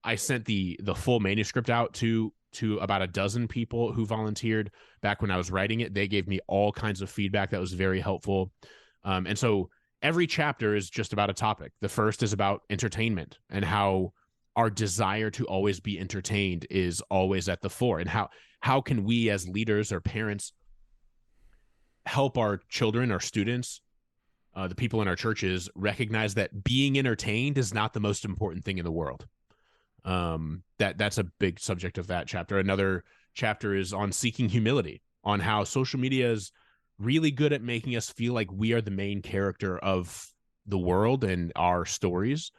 I sent the full manuscript out to about a dozen people who volunteered back when I was writing it. They gave me all kinds of feedback that was very helpful. And so every chapter is just about a topic. The first is about entertainment and how our desire to always be entertained is always at the fore, and how can we as leaders or parents help our children or students the people in our churches recognize that being entertained is not the most important thing in the world. That's a big subject of that chapter. Another chapter is on seeking humility, on how social media is really good at making us feel like we are the main character of the world and our stories.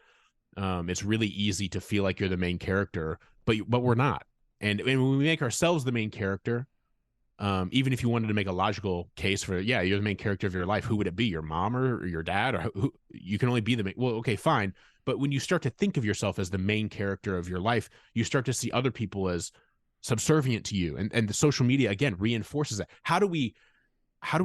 It's really easy to feel like you're the main character, but we're not. And when we make ourselves the main character, even if you wanted to make a logical case for, yeah, you're the main character of your life, who would it be? Your mom or your dad? Or who? You can only be the main. Well, okay, fine. But when you start to think of yourself as the main character of your life, you start to see other people as subservient to you. And the social media, again, reinforces that. How do we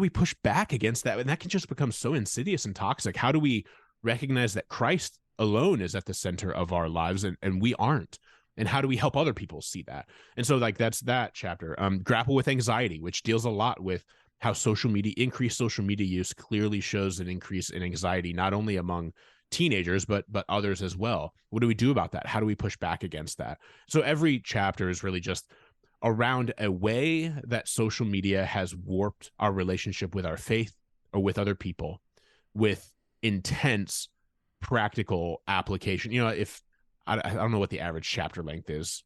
push back against that? And that can just become so insidious and toxic. How do we recognize that Christ alone is at the center of our lives and we aren't? And how do we help other people see that? And so like that's that chapter. Grapple with anxiety, which deals a lot with how increased social media use clearly shows an increase in anxiety, not only among teenagers, but others as well. What do we do about that? How do we push back against that? So every chapter is really just around a way that social media has warped our relationship with our faith or with other people with intense practical application. If I don't know what the average chapter length is,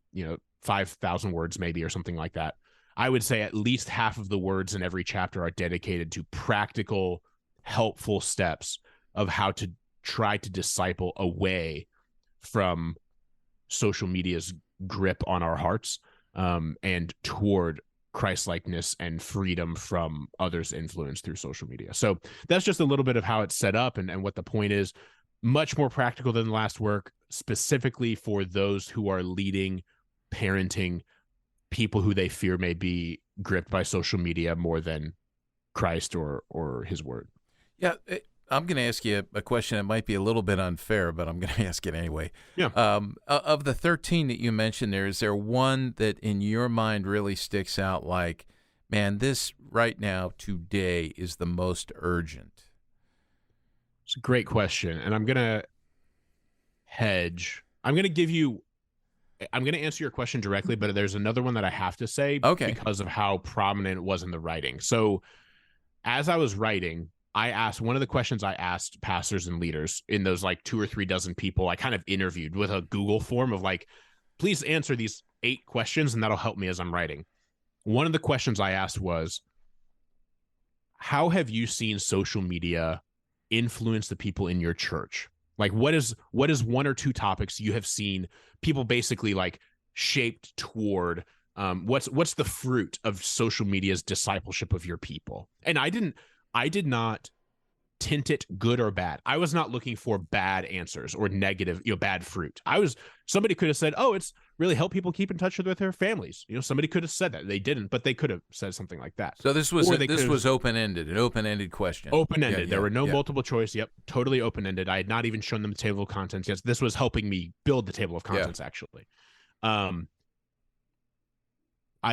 5,000 words maybe or something like that. I would say at least half of the words in every chapter are dedicated to practical, helpful steps of how to try to disciple away from social media's grip on our hearts, and toward Christ-likeness and freedom from others' influence through social media. So that's just a little bit of how it's set up and what the point is. Much more practical than the last work, specifically for those who are leading, parenting people who they fear may be gripped by social media more than Christ or his word. Yeah, I'm going to ask you a question that might be a little bit unfair, but I'm going to ask it anyway. Yeah. Of the 13 that you mentioned there, is there one that in your mind really sticks out like, man, this right now, today, is the most urgent? It's a great question. And I'm going to hedge. I'm going to answer your question directly, but there's another one that I have to say because of how prominent it was in the writing. So as I was writing, one of the questions I asked pastors and leaders in those like 2 or 3 dozen people I kind of interviewed with a Google form of like, please answer these 8 questions and that'll help me as I'm writing. One of the questions I asked was, how have you seen social media influence the people in your church? Like what is 1 or 2 topics you have seen people basically like shaped toward, what's the fruit of social media's discipleship of your people? And I did not tint it good or bad. I was not looking for bad answers or negative, bad fruit. Somebody could have said, oh, it's really helped people keep in touch with their families. Somebody could have said that. They didn't, but they could have said something like that. So this was open-ended, an open-ended question. Open-ended. There were no multiple choice. Yep. Totally open-ended. I had not even shown them the table of contents yet. This was helping me build the table of contents, actually. I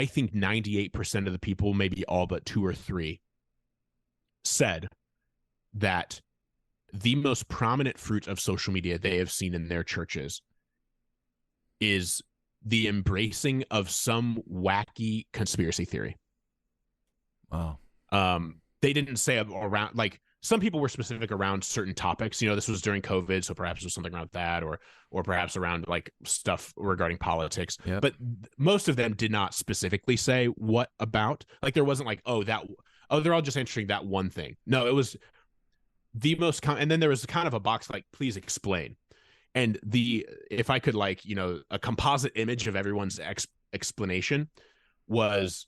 think 98% of the people, maybe all but 2 or 3, said that the most prominent fruit of social media they have seen in their churches is the embracing of some wacky conspiracy theory. Wow. They didn't say around, like, some people were specific around certain topics. This was during COVID, so perhaps it was something around that, or perhaps around like stuff regarding politics. Yep. But most of them did not specifically say what about. Like there wasn't like, they're all just answering that one thing. No, it was the most and then there was kind of a box like, please explain. And if I could like, a composite image of everyone's explanation was,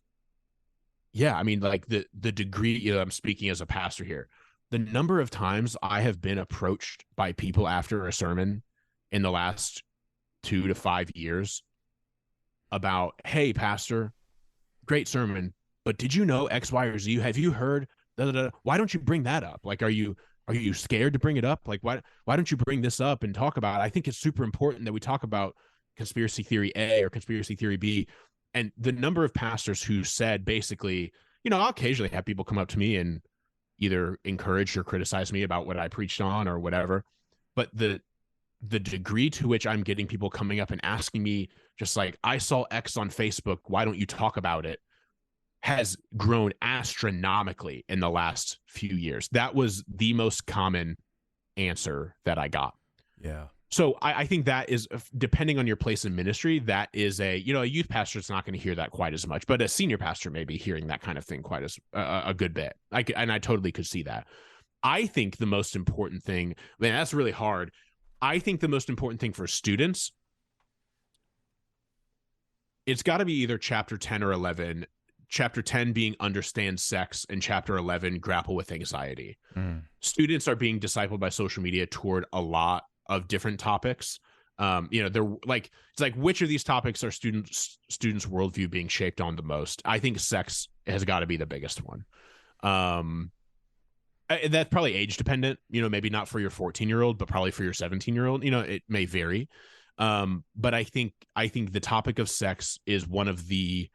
yeah, I mean, like the degree, I'm speaking as a pastor here, the number of times I have been approached by people after a sermon in the last 2 to 5 years about, hey, pastor, great sermon, but did you know X, Y, or Z? Have you heard? Why don't you bring that up? Like, are you scared to bring it up? Like, why don't you bring this up and talk about it? I think it's super important that we talk about conspiracy theory A or conspiracy theory B. And the number of pastors who said basically, I'll occasionally have people come up to me and either encourage or criticize me about what I preached on or whatever. But the degree to which I'm getting people coming up and asking me just like, I saw X on Facebook, why don't you talk about it? has grown astronomically in the last few years. That was the most common answer that I got. Yeah. So I think that is, depending on your place in ministry, that is a youth pastor is not going to hear that quite as much, but a senior pastor may be hearing that kind of thing quite as a good bit. And I totally could see that. I think the most important thing, man, that's really hard. I think the most important thing for students, it's got to be either chapter 10 or 11. Chapter 10 being understand sex, and chapter 11 grapple with anxiety. Students are being discipled by social media toward a lot of different topics. They're like, it's like, which of these topics are students' worldview being shaped on the most? I think sex has got to be the biggest one. That's probably age dependent, maybe not for your 14-year-old, but probably for your 17-year-old, it may vary. But I think the topic of sex is one of the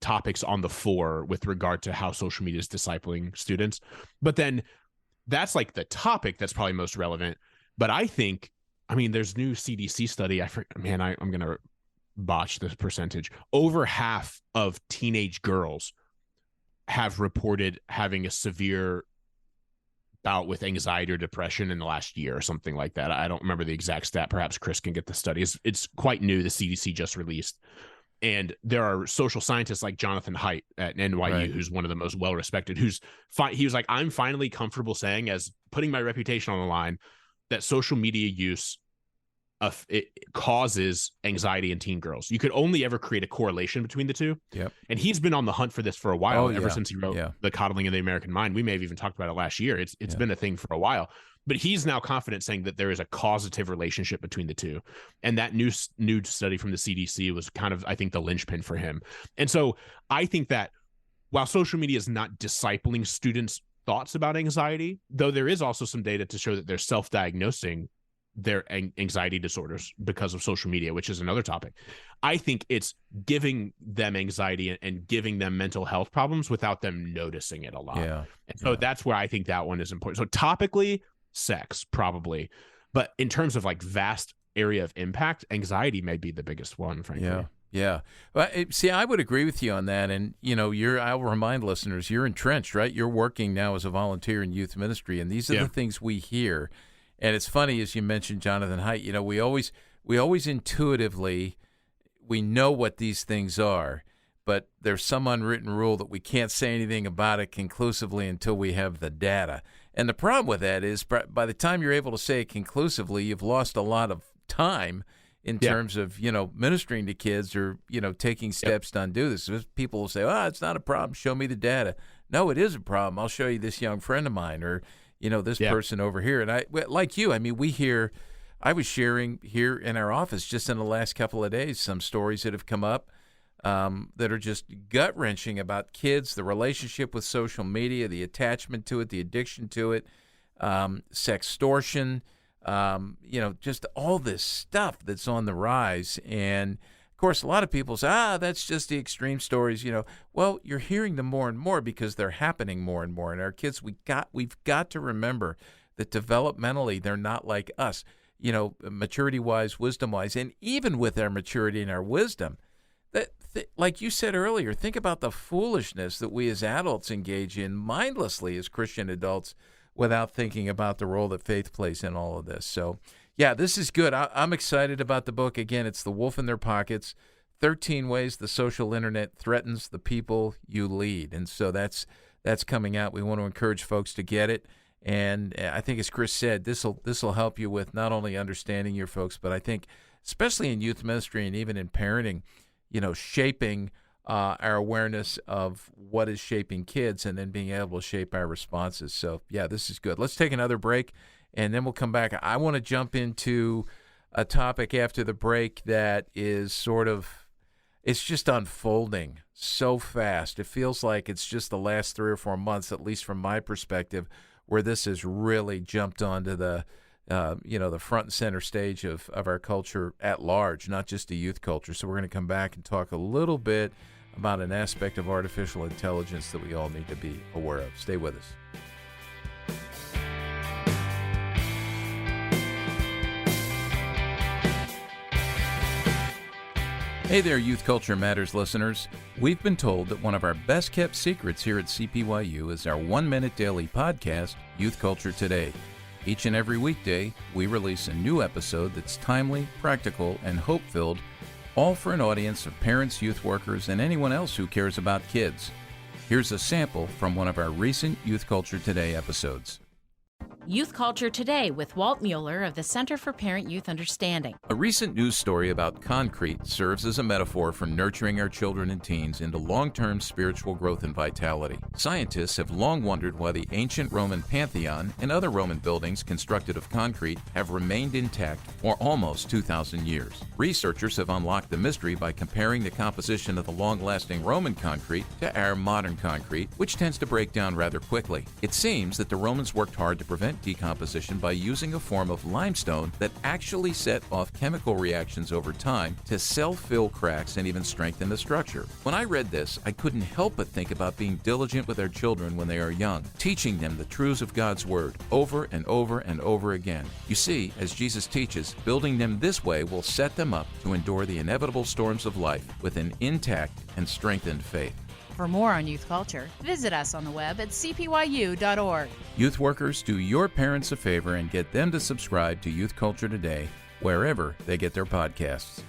topics on the fore with regard to how social media is discipling students. But then that's like the topic that's probably most relevant. But I think, there's new CDC study. I'm going to botch this percentage. Over half of teenage girls have reported having a severe bout with anxiety or depression in the last year or something like that. I don't remember the exact stat. Perhaps Chris can get the study. It's quite new. The CDC just released. And there are social scientists like Jonathan Haidt at NYU, right, who's one of the most well-respected, he was like, I'm finally comfortable saying, as putting my reputation on the line, that social media use it causes anxiety in teen girls. You could only ever create a correlation between the two. Yep. And he's been on the hunt for this for a while, ever since he wrote The Coddling of the American Mind. We may have even talked about it last year. It's been a thing for a while. But he's now confident saying that there is a causative relationship between the two. And that new study from the CDC was kind of, I think, the linchpin for him. And so I think that while social media is not discipling students' thoughts about anxiety, though there is also some data to show that they're self-diagnosing their anxiety disorders because of social media, which is another topic. I think it's giving them anxiety and giving them mental health problems without them noticing it a lot. Yeah. And so that's where I think that one is important. So topically, sex probably, but in terms of like vast area of impact, anxiety may be the biggest one, frankly. Yeah. Well, see, I would agree with you on that. And, I'll remind listeners, you're entrenched, right? You're working now as a volunteer in youth ministry, and these are the things we hear. And it's funny, as you mentioned, Jonathan Haidt, we always intuitively, we know what these things are, but there's some unwritten rule that we can't say anything about it conclusively until we have the data. And the problem with that is by the time you're able to say it conclusively, you've lost a lot of time in terms of, ministering to kids or, taking steps to undo this. People will say, it's not a problem. Show me the data. No, it is a problem. I'll show you this young friend of mine or, this person over here. And like you, I was sharing here in our office just in the last couple of days some stories that have come up that are just gut-wrenching about kids, the relationship with social media, the attachment to it, the addiction to it, sextortion, just all this stuff that's on the rise. And, of course, a lot of people say, that's just the extreme stories, Well, you're hearing them more and more because they're happening more and more. And our kids, we've got to remember that developmentally they're not like us, maturity-wise, wisdom-wise. And even with our maturity and our wisdom, like you said earlier, think about the foolishness that we as adults engage in mindlessly as Christian adults without thinking about the role that faith plays in all of this. So, this is good. I'm excited about the book. Again, it's The Wolf in Their Pockets, 13 Ways the Social Internet Threatens the People You Lead. And so that's coming out. We want to encourage folks to get it. And I think, as Chris said, this will help you with not only understanding your folks, but I think especially in youth ministry and even in parenting, shaping our awareness of what is shaping kids and then being able to shape our responses. So, this is good. Let's take another break, and then we'll come back. I want to jump into a topic after the break that is it's just unfolding so fast. It feels like it's just the last 3 or 4 months, at least from my perspective, where this has really jumped onto the front and center stage of our culture at large, not just the youth culture. So we're going to come back and talk a little bit about an aspect of artificial intelligence that we all need to be aware of. Stay with us. Hey there, Youth Culture Matters listeners. We've been told that one of our best kept secrets here at CPYU is our 1-minute daily podcast, Youth Culture Today. Each and every weekday, we release a new episode that's timely, practical, and hope-filled, all for an audience of parents, youth workers, and anyone else who cares about kids. Here's a sample from one of our recent Youth Culture Today episodes. Youth Culture Today with Walt Mueller of the Center for Parent-Youth Understanding. A recent news story about concrete serves as a metaphor for nurturing our children and teens into long-term spiritual growth and vitality. Scientists have long wondered why the ancient Roman Pantheon and other Roman buildings constructed of concrete have remained intact for almost 2,000 years. Researchers have unlocked the mystery by comparing the composition of the long-lasting Roman concrete to our modern concrete, which tends to break down rather quickly. It seems that the Romans worked hard to prevent decomposition by using a form of limestone that actually set off chemical reactions over time to self-fill cracks and even strengthen the structure. When I read this, I couldn't help but think about being diligent with our children when they are young, teaching them the truths of God's Word over and over and over again. You see, as Jesus teaches, building them this way will set them up to endure the inevitable storms of life with an intact and strengthened faith. For more on youth culture, visit us on the web at cpyu.org. Youth workers, do your parents a favor and get them to subscribe to Youth Culture Today wherever they get their podcasts.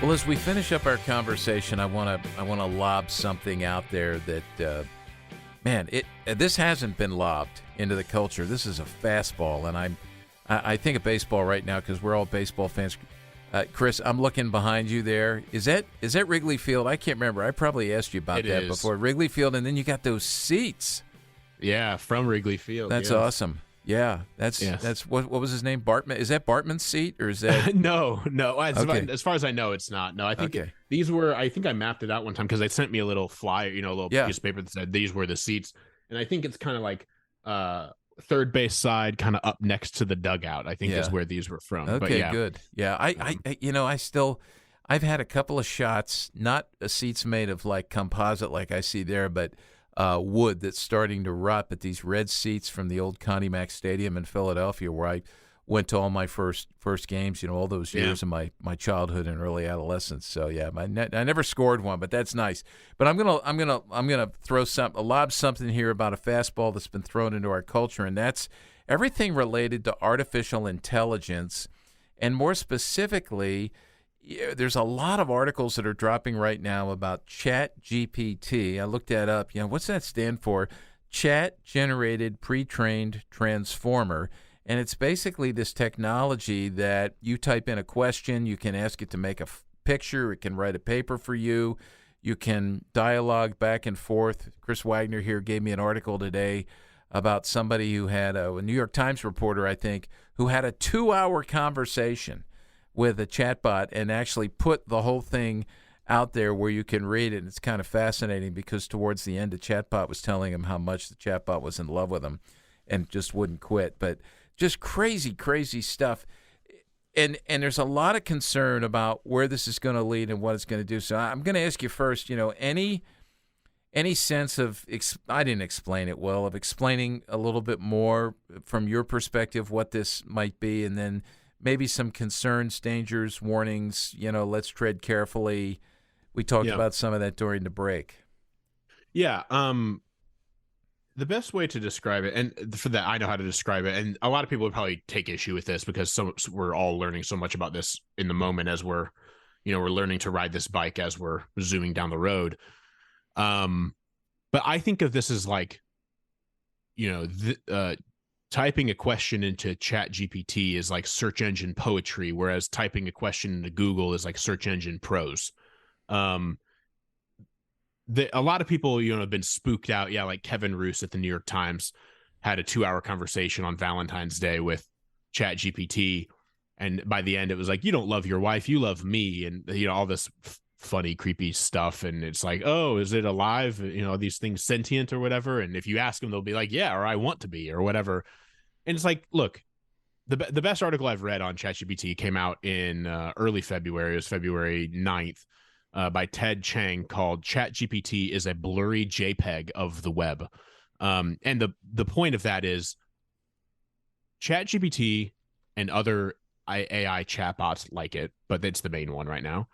Well, as we finish up our conversation, I want to lob something out there that, this hasn't been lobbed into the culture. This is a fastball, and I think of baseball right now because we're all baseball fans. Chris, I'm looking behind you there. Is that Wrigley Field? I can't remember. I probably asked you about that before. Wrigley Field, and then you got those seats. Yeah, from Wrigley Field. That's awesome. Yeah, that's what was his name? Bartman. Is that Bartman's seat or is that? No. As far as I know, it's not. No, I think these were. I think I mapped it out one time because they sent me a little flyer, a little piece of paper that said these were the seats, and I think it's kind of like third base side, kind of up next to the dugout, I think is where these were from. Okay, but yeah. Good. Yeah, I've had a couple of shots, not seats made of like composite like I see there, but wood that's starting to rot. But these red seats from the old Connie Mack Stadium in Philadelphia, where I went to all my first games, all those years of my childhood and early adolescence. So yeah, I never scored one, but that's nice. But I'm gonna lob something here about a fastball that's been thrown into our culture, and that's everything related to artificial intelligence, and more specifically, there's a lot of articles that are dropping right now about ChatGPT. I looked that up. What's that stand for? Chat Generated Pre-trained Transformer. And it's basically this technology that you type in a question, you can ask it to make a picture, it can write a paper for you, you can dialogue back and forth. Chris Wagner here gave me an article today about somebody who had a New York Times reporter, I think, who had a 2-hour conversation with a chatbot and actually put the whole thing out there where you can read it. And it's kind of fascinating because towards the end, the chatbot was telling him how much the chatbot was in love with him and just wouldn't quit. But just crazy stuff. And there's a lot of concern about where this is going to lead and what it's going to do. So I'm going to ask you first, any sense of, I didn't explain it well, of explaining a little bit more from your perspective what this might be, and then maybe some concerns, dangers, warnings, let's tread carefully. We talked about some of that during the break. Yeah. The best way to describe it, and for that, I know how to describe it, and a lot of people would probably take issue with this because we're all learning so much about this in the moment as we're learning to ride this bike as we're zooming down the road. But I think of this as like, typing a question into ChatGPT is like search engine poetry, whereas typing a question into Google is like search engine prose. A lot of people, have been spooked out. Yeah, like Kevin Roose at the New York Times had a 2-hour conversation on Valentine's Day with ChatGPT, and by the end, it was like, "You don't love your wife, you love me," and all this funny, creepy stuff. And it's like, "Oh, is it alive? Are these things sentient or whatever?" And if you ask them, they'll be like, "Yeah," or "I want to be," or whatever. And it's like, look, the best article I've read on ChatGPT came out in early February. It was February 9th. By Ted Chang, called ChatGPT is a blurry JPEG of the web. And the point of that is ChatGPT and other AI chatbots like it, but it's the main one right now,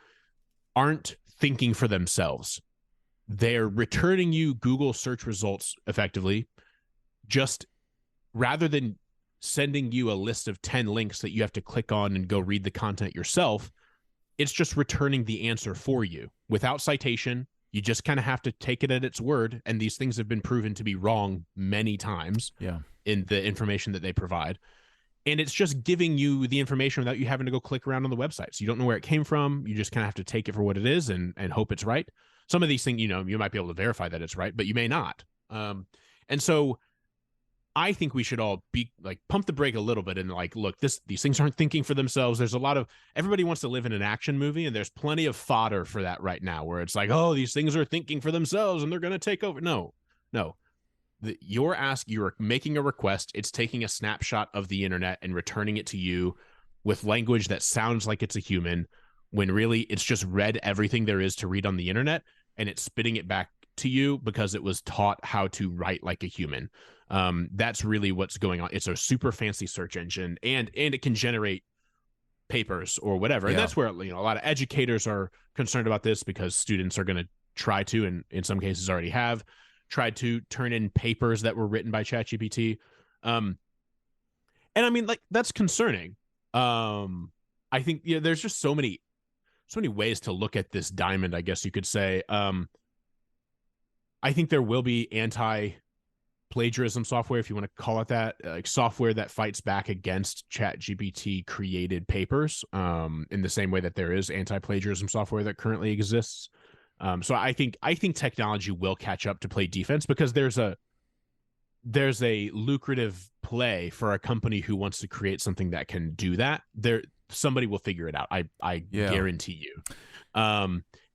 aren't thinking for themselves. They're returning you Google search results effectively, just rather than sending you a list of 10 links that you have to click on and go read the content yourself. It's just returning the answer for you without citation. You just kind of have to take it at its word. And these things have been proven to be wrong many times in the information that they provide. And it's just giving you the information without you having to go click around on the website. So you don't know where it came from. You just kind of have to take it for what it is and hope it's right. Some of these things, you might be able to verify that it's right, but you may not. And so I think we should all be like, pump the brake a little bit and like, look, these things aren't thinking for themselves. There's a lot of, everybody wants to live in an action movie, and there's plenty of fodder for that right now, where it's like, oh, these things are thinking for themselves and they're going to take over. No. You're making a request. It's taking a snapshot of the internet and returning it to you with language that sounds like it's a human, when really it's just read everything there is to read on the internet, and it's spitting it back to you because it was taught how to write like a human. That's really what's going on. It's a super fancy search engine, and it can generate papers or whatever. And that's where, a lot of educators are concerned about this, because students are going to try to, and in some cases already have tried to, turn in papers that were written by ChatGPT. And I mean, like, that's concerning. I think there's just so many ways to look at this diamond, I guess you could say. I think there will be anti-plagiarism software, if you want to call it that, like software that fights back against ChatGPT created papers, in the same way that there is anti-plagiarism software that currently exists. So I think technology will catch up to play defense, because there's a lucrative play for a company who wants to create something that can do that. Somebody will figure it out. I guarantee you.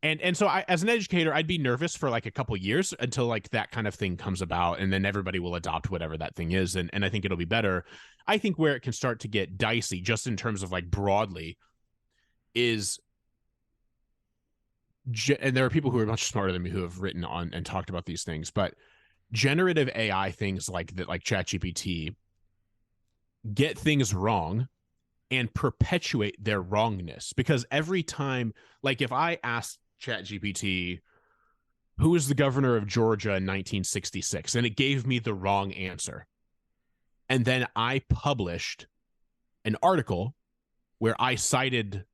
And so as an educator, I'd be nervous for like a couple years until like that kind of thing comes about, and then everybody will adopt whatever that thing is. And I think it'll be better. I think where it can start to get dicey, just in terms of like broadly, is, and there are people who are much smarter than me who have written on and talked about these things, but generative AI things like that, like ChatGPT, get things wrong and perpetuate their wrongness. Because every time, like if I asked ChatGPT, who was the governor of Georgia in 1966, and it gave me the wrong answer, and then I published an article where I cited,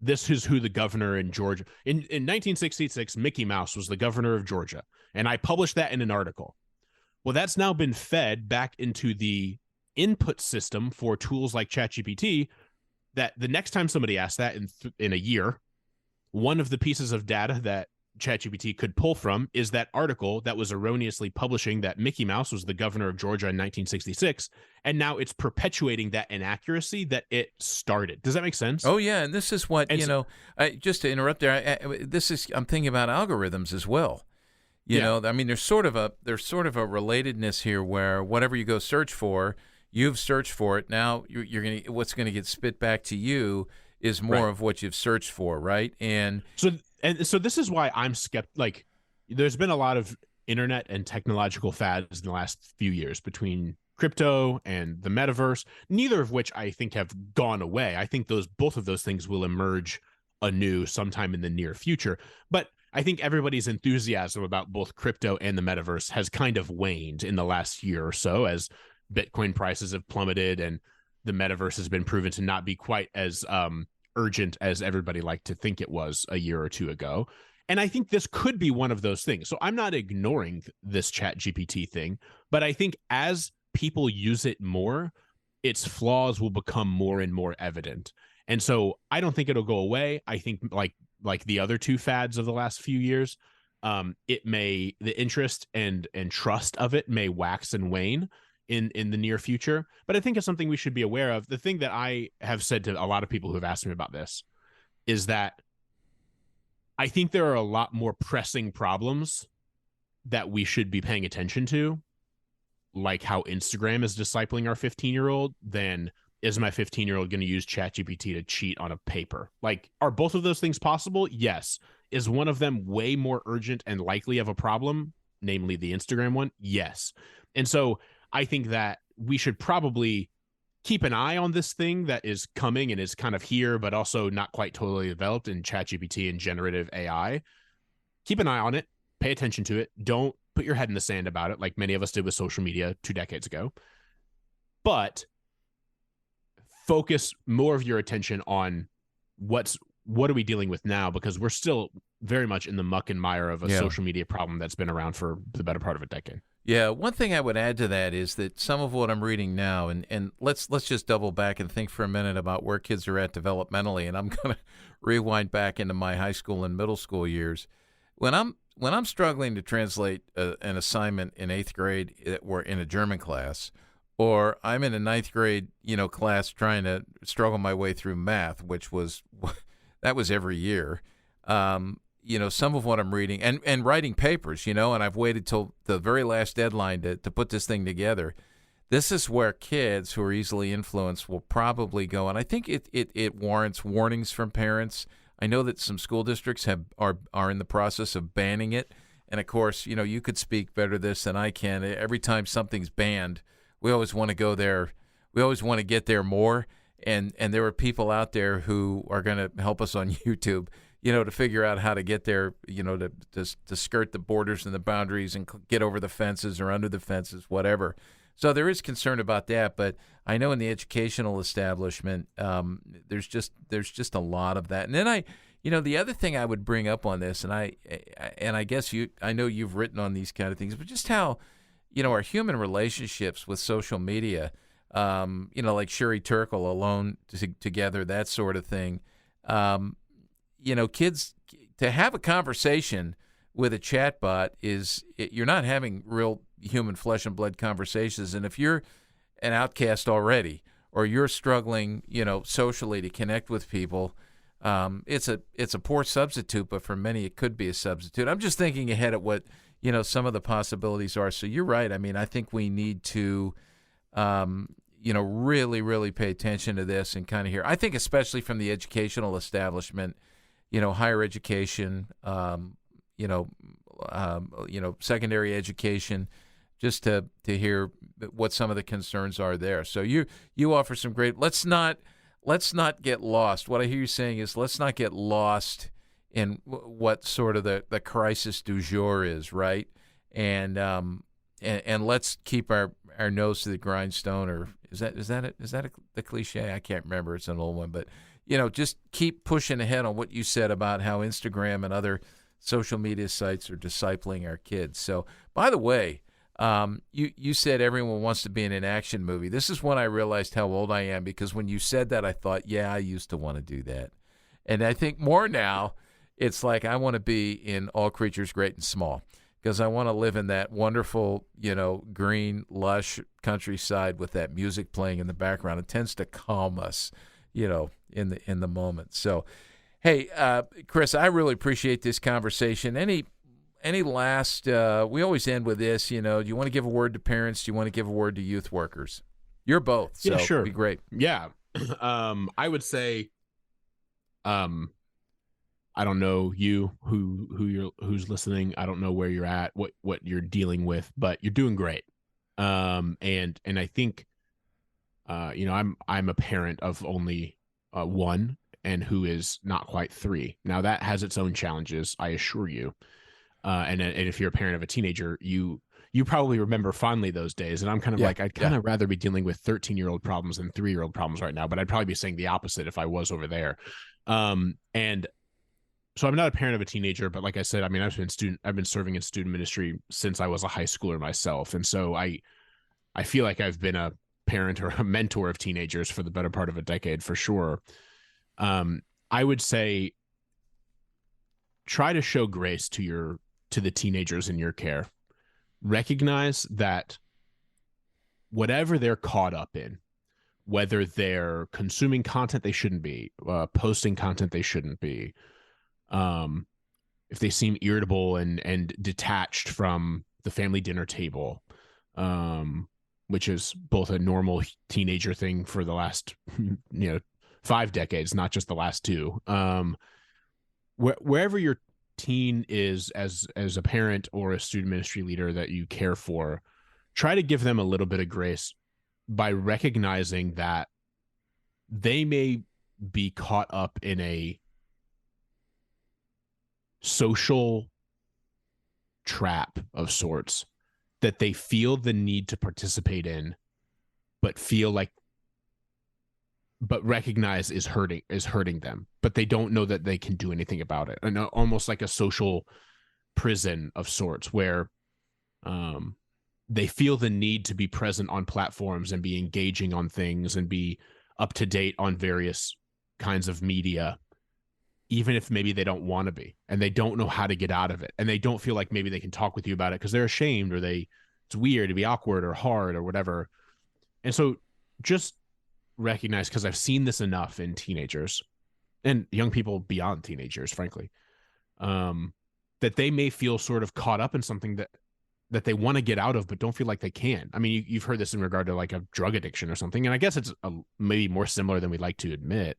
this is who the governor in Georgia in 1966, Mickey Mouse was the governor of Georgia, and I published that in an article. Well, that's now been fed back into the input system for tools like ChatGPT, that the next time somebody asks that in a year, one of the pieces of data that ChatGPT could pull from is that article that was erroneously publishing that Mickey Mouse was the governor of Georgia in 1966, and now it's perpetuating that inaccuracy that it started. Does that make sense? Oh yeah, and this is what, just to interrupt there, I'm thinking about algorithms as well. You know, I mean, there's sort of a relatedness here, where whatever you go search for, you've searched for it. Now what's going to get spit back to you is more of what you've searched for, right? And so this is why I'm skeptical. Like, there's been a lot of internet and technological fads in the last few years between crypto and the metaverse, neither of which I think have gone away. I think both of those things will emerge anew sometime in the near future. But I think everybody's enthusiasm about both crypto and the metaverse has kind of waned in the last year or so, as Bitcoin prices have plummeted and the metaverse has been proven to not be quite as urgent as everybody liked to think it was a year or two ago. And I think this could be one of those things. So I'm not ignoring this ChatGPT thing, but I think as people use it more, its flaws will become more and more evident. And so I don't think it'll go away. I think like the other two fads of the last few years, the interest and trust of it may wax and wane in the near future. But I think it's something we should be aware of. The thing that I have said to a lot of people who have asked me about this is that I think there are a lot more pressing problems that we should be paying attention to, like how Instagram is discipling our 15-year-old, than is my 15-year-old going to use ChatGPT to cheat on a paper? Like, are both of those things possible? Yes. Is one of them way more urgent and likely of a problem, namely the Instagram one? Yes. And so I think that we should probably keep an eye on this thing that is coming and is kind of here, but also not quite totally developed in ChatGPT and generative AI. Keep an eye on it. Pay attention to it. Don't put your head in the sand about it like many of us did with social media 2 decades ago. But focus more of your attention on what are we dealing with now, because we're still very much in the muck and mire of a social media problem that's been around for the better part of a decade. Yeah, one thing I would add to that is that some of what I'm reading now, and let's just double back and think for a minute about where kids are at developmentally, and I'm going to rewind back into my high school and middle school years. When I'm struggling to translate an assignment in 8th grade or in a German class, or I'm in a 9th grade, class trying to struggle my way through math, which was that was every year. Some of what I'm reading and writing papers, and I've waited till the very last deadline to put this thing together. This is where kids who are easily influenced will probably go. And I think it warrants warnings from parents. I know that some school districts are in the process of banning it. And of course, you could speak better this than I can. Every time something's banned, we always want to go there. We always want to get there more. And there are people out there who are going to help us on YouTube, to figure out how to get there, to skirt the borders and the boundaries and get over the fences or under the fences, whatever. So there is concern about that. But I know in the educational establishment, there's just a lot of that. And then the other thing I would bring up on this, and I guess I know you've written on these kind of things, but just how, our human relationships with social media, like Sherry Turkle, Alone Together, that sort of thing. Kids, to have a conversation with a chatbot you're not having real human flesh and blood conversations. And if you're an outcast already, or you're struggling, socially to connect with people, it's a poor substitute, but for many it could be a substitute. I'm just thinking ahead at what, some of the possibilities are. So you're right. I mean, I think we need to, really, really pay attention to this and kind of hear. I think especially from the educational establishment, higher education, secondary education, just to hear what some of the concerns are there. So you offer some great. Let's not get lost. What I hear you saying is let's not get lost in what sort of the crisis du jour is, right? And let's keep our nose to the grindstone. Or is that the cliche? I can't remember. It's an old one, but just keep pushing ahead on what you said about how Instagram and other social media sites are discipling our kids. So, by the way, you said everyone wants to be in an action movie. This is when I realized how old I am, because when you said that, I thought, yeah, I used to want to do that. And I think more now, it's like I want to be in All Creatures Great and Small, because I want to live in that wonderful, green, lush countryside with that music playing in the background. It tends to calm us, in the moment. So, hey, Chris, I really appreciate this conversation. Any last? We always end with this. Do you want to give a word to parents? Do you want to give a word to youth workers? You're both. So yeah, sure. It'd be great. Yeah, I would say, I don't know who's listening. I don't know where you're at, what you're dealing with, but you're doing great. And I think, I'm a parent of only one, and who is not quite 3. Now that has its own challenges, I assure you. And if you're a parent of a teenager, you probably remember fondly those days. And I'm kind of I'd kind of rather be dealing with 13-year-old problems than 3-year-old problems right now, but I'd probably be saying the opposite if I was over there. And so I'm not a parent of a teenager, but like I said, I mean, I've been serving in student ministry since I was a high schooler myself. And so I feel like I've been a parent or a mentor of teenagers for the better part of a decade, for sure. I would say try to show grace to the teenagers in your care. Recognize that whatever they're caught up in, whether they're consuming content they shouldn't be, posting content they shouldn't be, if they seem irritable and detached from the family dinner table, which is both a normal teenager thing for the last 5 decades, not just the last 2. Wherever your teen is as a parent or a student ministry leader that you care for, try to give them a little bit of grace by recognizing that they may be caught up in a social trap of sorts that they feel the need to participate in, but recognize is hurting them, but they don't know that they can do anything about it. And almost like a social prison of sorts where they feel the need to be present on platforms and be engaging on things and be up to date on various kinds of media, even if maybe they don't want to be, and they don't know how to get out of it. And they don't feel like maybe they can talk with you about it because they're ashamed, or it's weird to be awkward or hard or whatever. And so just recognize, because I've seen this enough in teenagers and young people beyond teenagers, frankly, that they may feel sort of caught up in something that they want to get out of, but don't feel like they can. I mean, you've heard this in regard to like a drug addiction or something. And I guess it's maybe more similar than we'd like to admit.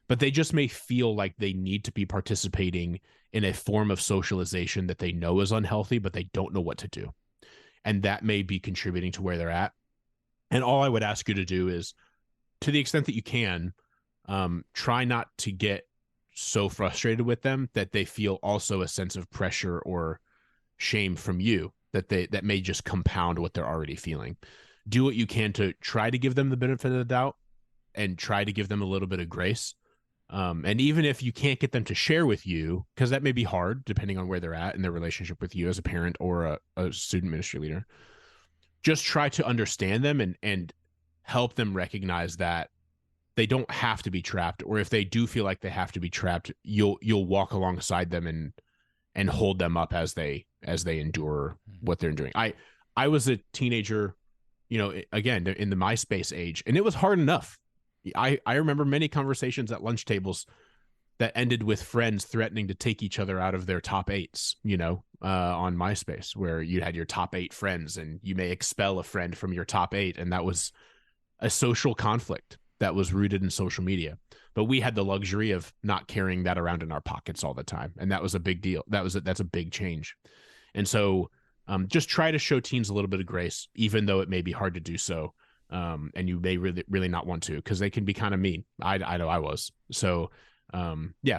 But they just may feel like they need to be participating in a form of socialization that they know is unhealthy, but they don't know what to do. And that may be contributing to where they're at. And all I would ask you to do is, to the extent that you can, try not to get so frustrated with them that they feel also a sense of pressure or shame from you that may just compound what they're already feeling. Do what you can to try to give them the benefit of the doubt and try to give them a little bit of grace. And even if you can't get them to share with you, because that may be hard depending on where they're at in their relationship with you as a parent or a student ministry leader, just try to understand them and help them recognize that they don't have to be trapped, or if they do feel like they have to be trapped, you'll walk alongside them and hold them up as they endure what they're enduring. I was a teenager, again, in the MySpace age, and it was hard enough. I remember many conversations at lunch tables that ended with friends threatening to take each other out of their top eights, on MySpace, where you had your top 8 friends and you may expel a friend from your top 8. And that was a social conflict that was rooted in social media. But we had the luxury of not carrying that around in our pockets all the time. And that was a big deal. That's a big change. And so just try to show teens a little bit of grace, even though it may be hard to do so. And you may really, really not want to, because they can be kind of mean. I know I was. So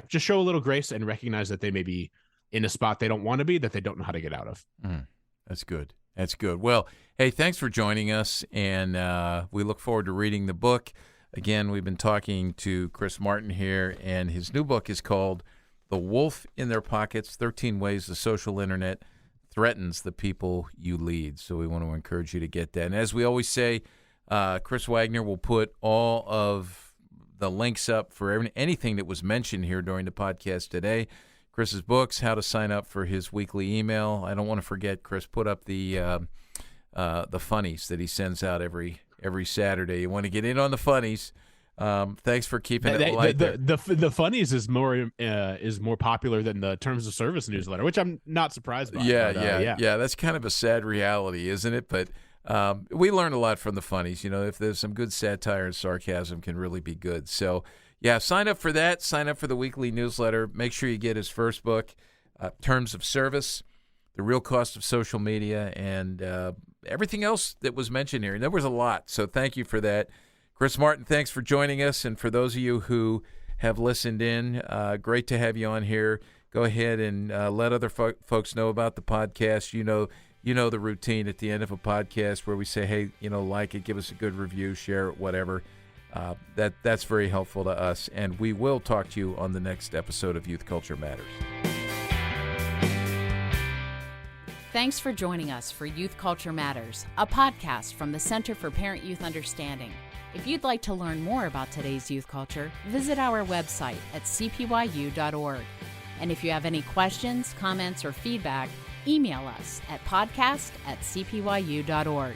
just show a little grace and recognize that they may be in a spot they don't want to be, that they don't know how to get out of. That's good. That's good. Well, hey, thanks for joining us. And we look forward to reading the book. Again, we've been talking to Chris Martin here, and his new book is called The Wolf in Their Pockets, 13 Ways the Social Internet Threatens the People You Lead. So we want to encourage you to get that. And as we always say, Chris Wagner will put all of the links up for anything that was mentioned here during the podcast today. Chris's books, how to sign up for his weekly email. I don't want to forget, Chris, put up the funnies that he sends out every Saturday. You want to get in on the funnies. Thanks for keeping it light. The funnies is more popular than the Terms of Service newsletter, which I'm not surprised by. Yeah. That's kind of a sad reality, isn't it? But we learn a lot from the funnies. If there's some good satire and sarcasm, can really be good. So, yeah, sign up for that. Sign up for the weekly newsletter. Make sure you get his first book, Terms of Service, The Real Cost of Social Media, and everything else that was mentioned here. And there was a lot, so thank you for that. Chris Martin, thanks for joining us. And for those of you who have listened in, great to have you on here. Go ahead and let other folks know about the podcast. You know the routine at the end of a podcast where we say, hey, like it, give us a good review, share it, whatever. That's very helpful to us. And we will talk to you on the next episode of Youth Culture Matters. Thanks for joining us for Youth Culture Matters, a podcast from the Center for Parent-Youth Understanding. If you'd like to learn more about today's youth culture, visit our website at cpyu.org. And if you have any questions, comments, or feedback, email us at podcast@cpyu.org.